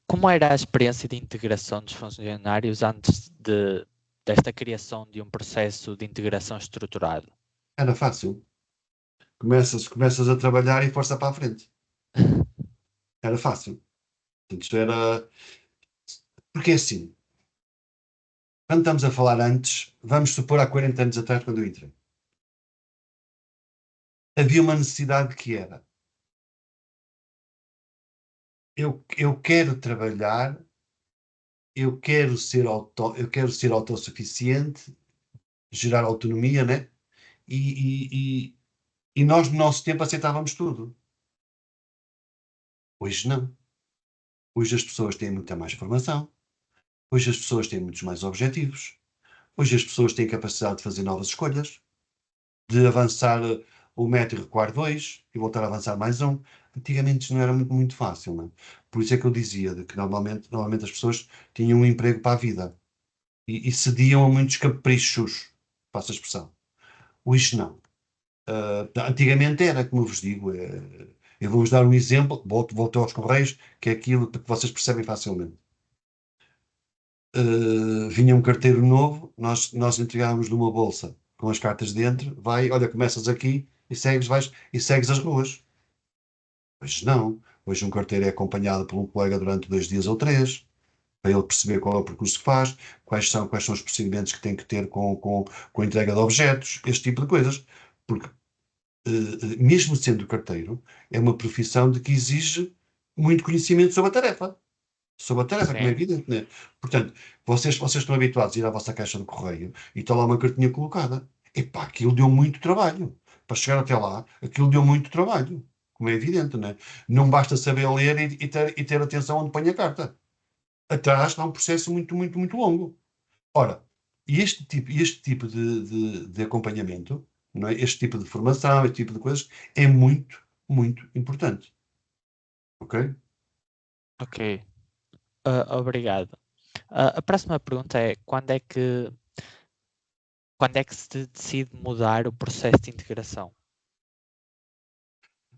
Como era a experiência de integração dos funcionários antes desta criação de um processo de integração estruturado? Era fácil. Começas a trabalhar e força para a frente. Era fácil. Portanto, isto era. Porque é assim, quando estamos a falar antes, vamos supor há 40 anos atrás, quando eu entrei, havia uma necessidade que era: eu quero trabalhar, eu quero ser autossuficiente, gerar autonomia, né? E, e, e nós, no nosso tempo, aceitávamos tudo. Hoje não. Hoje as pessoas têm muita mais formação. Hoje as pessoas têm muitos mais objetivos. Hoje as pessoas têm capacidade de fazer novas escolhas, de avançar um metro e recuar dois e voltar a avançar mais um. Antigamente isto não era muito fácil, não é? Por isso é que eu dizia de que normalmente as pessoas tinham um emprego para a vida e cediam a muitos caprichos, passo a expressão. Hoje não. Antigamente era, como eu vos digo, eu vou-vos dar um exemplo, volto aos Correios, que é aquilo que vocês percebem facilmente. Vinha um carteiro novo, nós entregávamos numa bolsa com as cartas dentro, olha, começas aqui e segues as ruas. Hoje não. Hoje um carteiro é acompanhado por um colega durante 2 dias ou 3, para ele perceber qual é o percurso que faz, quais são os procedimentos que tem que ter com a entrega de objetos, este tipo de coisas. Porque mesmo sendo carteiro, é uma profissão de que exige muito conhecimento sobre a tarefa. Sobre a tarefa, como é Sim, evidente, né? Portanto, vocês estão habituados a ir à vossa caixa de correio e está lá uma cartinha colocada. Epá, aquilo deu muito trabalho. Para chegar até lá, aquilo deu muito trabalho. Como é evidente, né? Não basta saber ler e ter atenção onde põe a carta. Atrás está um processo muito, muito, muito longo. Ora, este tipo de acompanhamento, não é? Este tipo de formação, este tipo de coisas, é muito, muito importante. Ok? ok. Obrigado. A próxima pergunta é quando é que se decide mudar o processo de integração?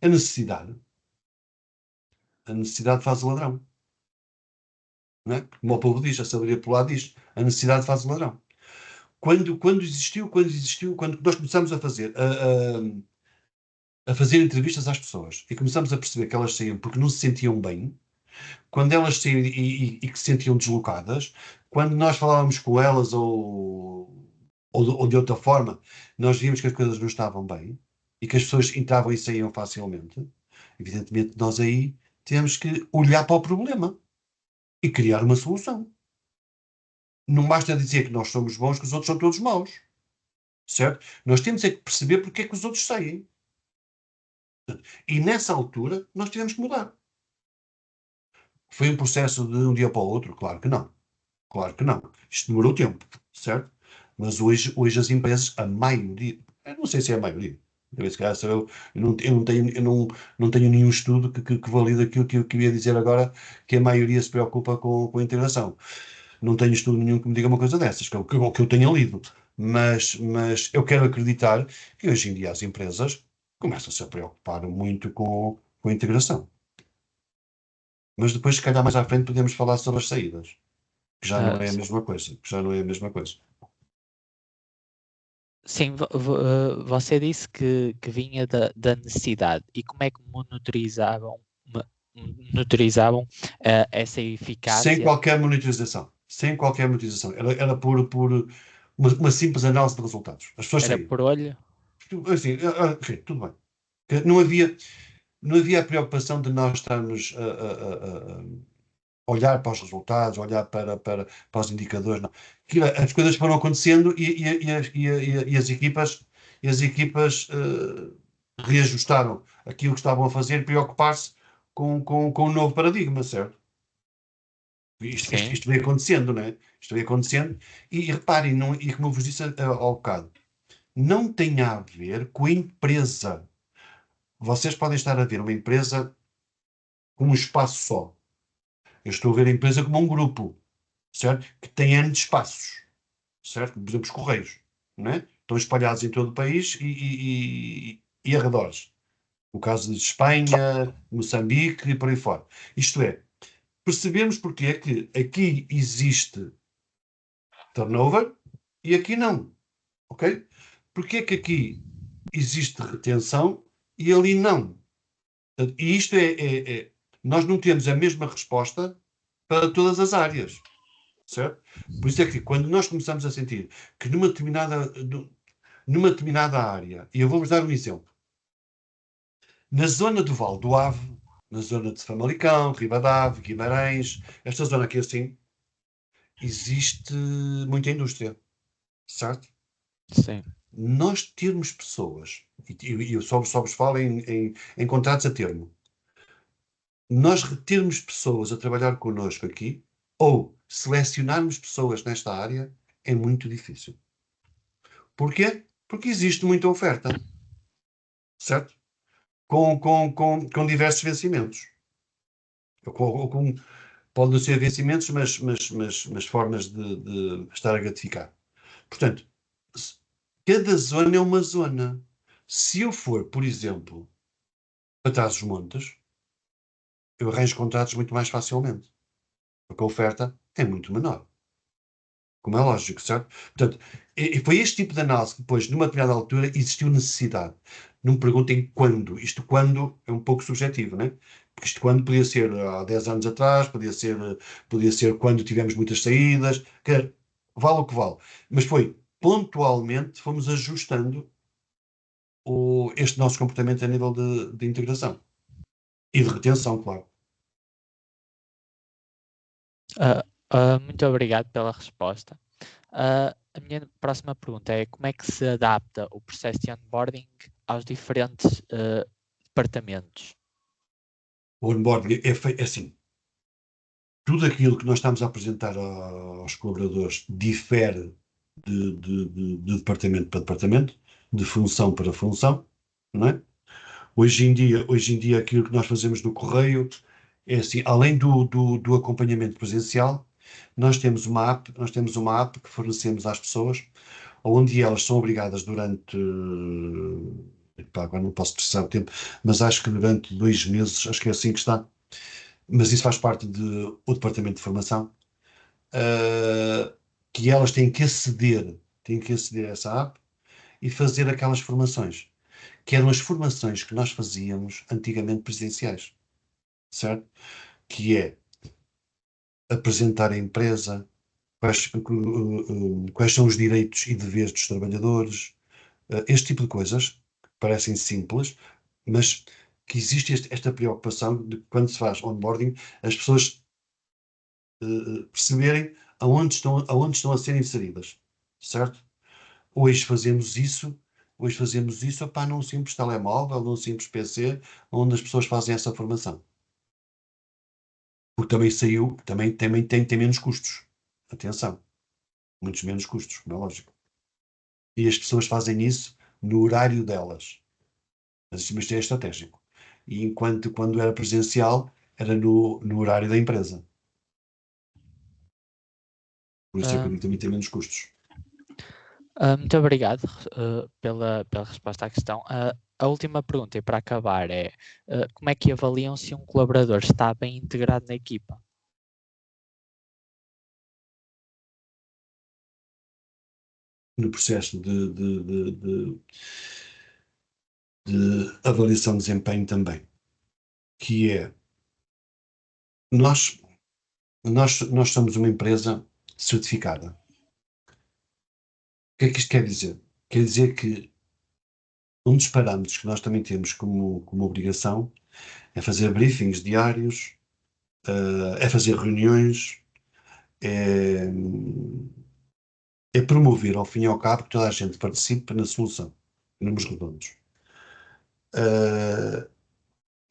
A necessidade. A necessidade faz o ladrão. Não é? Como o povo diz, a sabedoria popular diz, a necessidade faz o ladrão. Quando nós começamos a fazer entrevistas às pessoas e começamos a perceber que elas saíam porque não se sentiam bem, quando elas saíam e que se sentiam deslocadas, quando nós falávamos com elas ou de outra forma, nós víamos que as coisas não estavam bem e que as pessoas entravam e saíam facilmente, evidentemente nós aí temos que olhar para o problema e criar uma solução. Não basta dizer que nós somos bons, que os outros são todos maus. Certo? Nós temos é que perceber porque é que os outros saem. E nessa altura nós tivemos que mudar. Foi um processo de um dia para o outro? Claro que não. Claro que não. Isto demorou tempo, certo? Mas hoje as empresas, a maioria, eu não sei se é a maioria, se calhar eu não tenho nenhum estudo que valide aquilo que eu ia dizer agora, que a maioria se preocupa com a integração. Não tenho estudo nenhum que me diga uma coisa dessas, que é o que eu tenha lido. Mas eu quero acreditar que hoje em dia as empresas começam-se a preocupar muito com a integração. Mas depois, se calhar mais à frente, podemos falar sobre as saídas, que já não é a mesma coisa. Que já não é a mesma coisa. Sim, você disse que vinha da necessidade. E como é que monitorizavam essa Sem eficácia? qualquer monitorização. Sem qualquer monitorização. Era por uma simples análise de resultados. As pessoas Era saíam. por olho? Assim, ok, tudo bem. Que não havia. não havia a preocupação de nós estarmos a olhar para os resultados, olhar para os indicadores. Não. As coisas foram acontecendo e as equipas reajustaram aquilo que estavam a fazer, preocupar-se com um novo paradigma, certo? Isto veio acontecendo, não é? Isto veio acontecendo e reparem, e como eu vos disse ao bocado, não tem a ver com a empresa. Vocês podem estar a ver uma empresa como um espaço só. Eu estou a ver a empresa como um grupo, certo? Que tem N de espaços, certo? Por exemplo, os Correios, não é? Estão espalhados em todo o país e arredores. O caso de Espanha, Moçambique e por aí fora. Isto é, percebemos porque é que aqui existe turnover e aqui não, ok? Porque é que aqui existe retenção e ali não? E isto nós não temos a mesma resposta para todas as áreas, certo? Por isso é que quando nós começamos a sentir que numa determinada área, e eu vou-vos dar um exemplo, na zona do Val do Ave, na zona de Famalicão, Ribadave, Guimarães, esta zona aqui assim, existe muita indústria, certo? Sim. Nós termos pessoas, e eu só vos falo em contratos a termo, nós retermos pessoas a trabalhar connosco aqui, ou selecionarmos pessoas nesta área, é muito difícil. Porquê? Porque existe muita oferta, certo? Com diversos vencimentos. Pode não ser vencimentos, mas formas de estar a gratificar. Portanto, cada zona é uma zona. Se eu for, por exemplo, para Trás-os-Montes, eu arranjo contratos muito mais facilmente, porque a oferta é muito menor. Como é lógico, certo? Portanto, e foi este tipo de análise que depois, numa determinada altura, existiu necessidade. Não me perguntem quando. Isto quando é um pouco subjetivo, né? Porque isto quando podia ser há 10 anos atrás, podia ser quando tivemos muitas saídas, vale o que vale. Mas foi, pontualmente, fomos ajustando este nosso comportamento a nível de integração. E de retenção, claro. Muito obrigado pela resposta. A minha próxima pergunta é como é que se adapta o processo de onboarding aos diferentes departamentos? O onboarding é assim. Tudo aquilo que nós estamos a apresentar aos colaboradores difere de departamento para departamento, de função para função, não é? Hoje em dia aquilo que nós fazemos no Correio é assim, além do acompanhamento presencial, nós temos uma app que fornecemos às pessoas, onde elas são obrigadas durante, agora não posso precisar o tempo, mas acho que durante 2 meses, acho que é assim que está, mas isso faz parte do departamento de formação, que elas têm que aceder a essa app e fazer aquelas formações, que eram as formações que nós fazíamos antigamente presenciais, certo? Que é apresentar a empresa, quais são os direitos e deveres dos trabalhadores, este tipo de coisas, que parecem simples, mas que existe esta preocupação de que quando se faz onboarding, as pessoas perceberem aonde estão a ser inseridas, certo? Hoje fazemos isso, opá, num simples telemóvel, num simples PC, onde as pessoas fazem essa formação. Porque também tem menos custos. Atenção, muitos menos custos, como é lógico. E as pessoas fazem isso no horário delas. Mas isto é estratégico. E enquanto quando era presencial, era no horário da empresa. Por isso é que também tem menos custos. Muito obrigado pela resposta à questão. A última pergunta, e para acabar, é como é que avaliam se um colaborador está bem integrado na equipa? No processo de avaliação de desempenho também, que é nós somos uma empresa certificada. O que é que isto quer dizer? Quer dizer que Um dos parâmetros que nós também temos como obrigação é fazer briefings diários, é fazer reuniões, é, é promover, ao fim e ao cabo, que toda a gente participe na solução, em números redondos.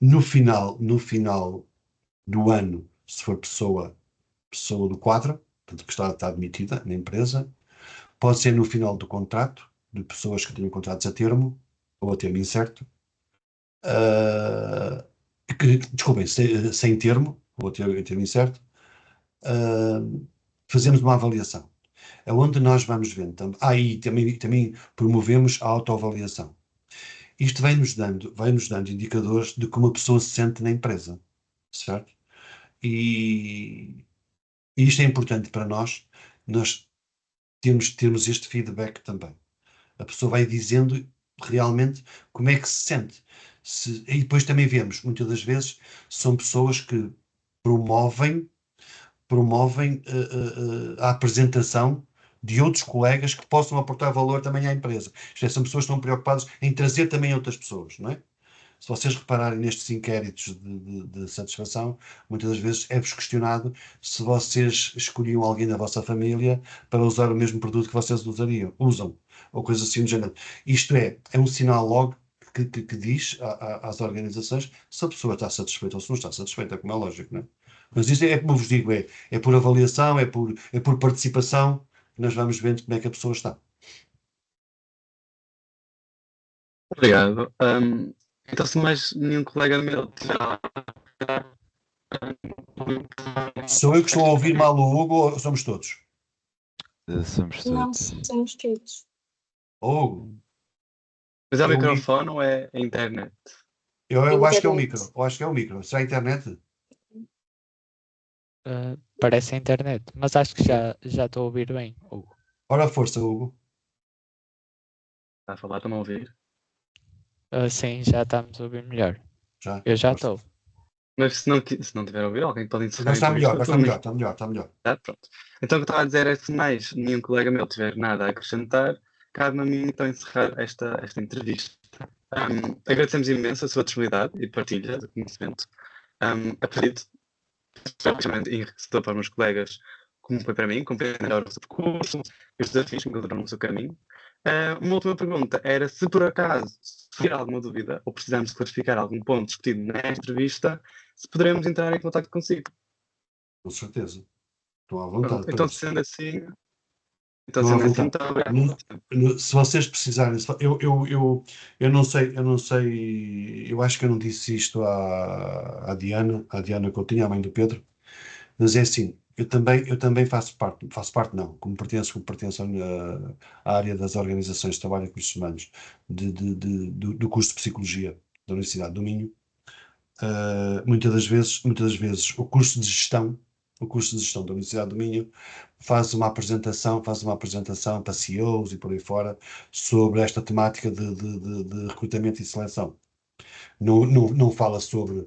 No final do ano, se for pessoa do quadro, portanto, que está admitida na empresa, pode ser no final do contrato, de pessoas que tenham contratos a termo ou a termo incerto, desculpem, sem termo ou a termo incerto, fazemos uma avaliação. É onde nós vamos vendo. E também promovemos a autoavaliação. Isto vai-nos dando indicadores de como a pessoa se sente na empresa, certo? E isto é importante para nós termos este feedback também. A pessoa vai dizendo realmente como é que se sente. E depois também vemos, muitas das vezes, são pessoas que promovem a apresentação de outros colegas que possam aportar valor também à empresa. Isto é, são pessoas que estão preocupadas em trazer também outras pessoas, não é? Se vocês repararem nestes inquéritos de satisfação, muitas das vezes é-vos questionado se vocês escolhiam alguém da vossa família para usar o mesmo produto que vocês usam, ou coisa assim do género. Isto é um sinal logo que diz às organizações se a pessoa está satisfeita ou se não está satisfeita, como é lógico, não é? Mas isto é como eu vos digo, é por avaliação, é por participação, que nós vamos vendo como é que a pessoa está. Obrigado. Então, se mais nenhum colega meu tiver Sou eu que estou a ouvir mal o Hugo ou somos todos? Somos Não, todos. somos todos. Hugo, Mas é o Eu li- microfone ou é a internet? eu acho que é o Internet. micro. Eu acho que é o micro. Será a internet? Parece a internet, mas acho que já estou a ouvir bem, Hugo. Ora, força, Hugo. Está a falar, estão a ouvir? Sim, já estamos a ouvir melhor. Já. Eu já Força. estou. Mas se não tiver a ouvir, alguém pode encerrar Agora a está melhor, agora entrevista. está melhor, está melhor. Pronto. Então, o que eu estava a dizer é se mais nenhum colega meu tiver nada a acrescentar, cabe-me a mim então encerrar esta entrevista. Agradecemos imenso a sua disponibilidade e partilha de conhecimento. A pedido, especialmente enriquecedor para os meus colegas, como foi para mim, compreender melhor o seu percurso e os desafios que encontraram no seu caminho. Uma última pergunta era se por acaso tiver alguma dúvida ou precisamos clarificar algum ponto discutido nesta entrevista, se poderemos entrar em contato consigo. Com certeza. Estou à vontade. Pronto, para então isso. sendo assim, Estou à vontade. muito obrigado. Se vocês precisarem, eu não sei, eu acho que eu não disse isto à Diana Coutinho, a mãe do Pedro, mas é assim, eu também faço parte não, como pertenço à área das organizações de trabalho e recursos humanos, do curso de Psicologia da Universidade do Minho. Muitas das vezes o curso de gestão da Universidade do Minho faz uma apresentação para CEOs e por aí fora sobre esta temática de recrutamento e seleção. Não fala sobre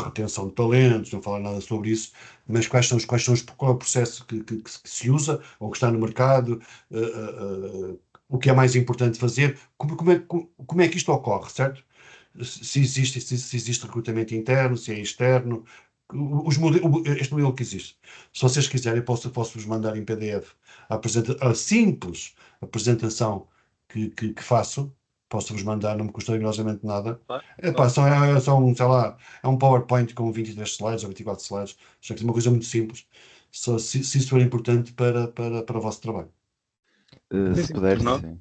retenção de talentos, não fala nada sobre isso, mas qual é o processo que se usa ou que está no mercado, o que é mais importante fazer, como é que isto ocorre, certo? Se existe recrutamento interno, se é externo, este modelo que existe. Se vocês quiserem, posso-vos mandar em PDF a simples apresentação que faço. Posso-vos mandar, não me custa rigorosamente nada. Sei lá, é um PowerPoint com 23 slides ou 24 slides. Acho que é uma coisa muito simples. Só se isso for importante para o vosso trabalho. Se puder, sim.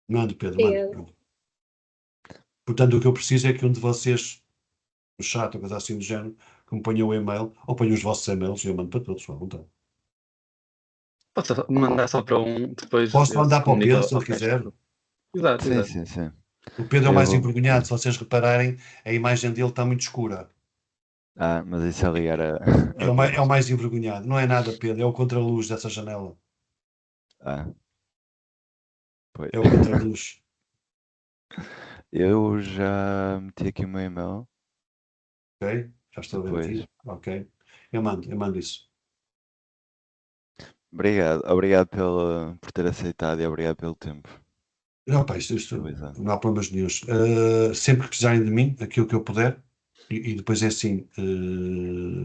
Mande, Pedro, Obrigada. mande. Portanto, o que eu preciso é que um de vocês, no chat ou coisa assim do género, que me ponha o e-mail, ou ponha os vossos e-mails e eu mando para todos, à vontade. Posso mandar só para um, depois Posso eu mandar para o comunico Pedro, se ao ele resto. quiser. Exato. Sim. O Pedro é o mais Eu- envergonhado, se vocês repararem, a imagem dele está muito escura. Mas isso é ligar a... É o mais envergonhado. Não é nada, Pedro, é o contraluz dessa janela. Pois. É o contraluz. Eu já meti aqui o meu e-mail. Ok? Já estou a ver Depois. aqui. Ok. Eu mando isso. Obrigado por ter aceitado e obrigado pelo tempo. Não, pá, isto utilizando. não há problemas nenhuns. Sempre que precisarem de mim, aquilo que eu puder, e depois é assim,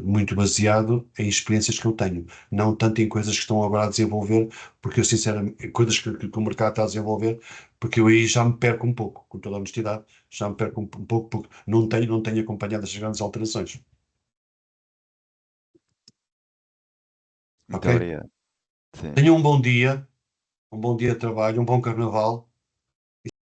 muito baseado em experiências que eu tenho, não tanto em coisas que estão agora a desenvolver, porque eu sinceramente, coisas que o mercado está a desenvolver, porque eu aí já me perco um pouco, com toda a honestidade, já me perco um pouco, porque não tenho acompanhado as grandes alterações. Muito Ok? obrigado. Sim. Tenham um bom dia de trabalho, um bom carnaval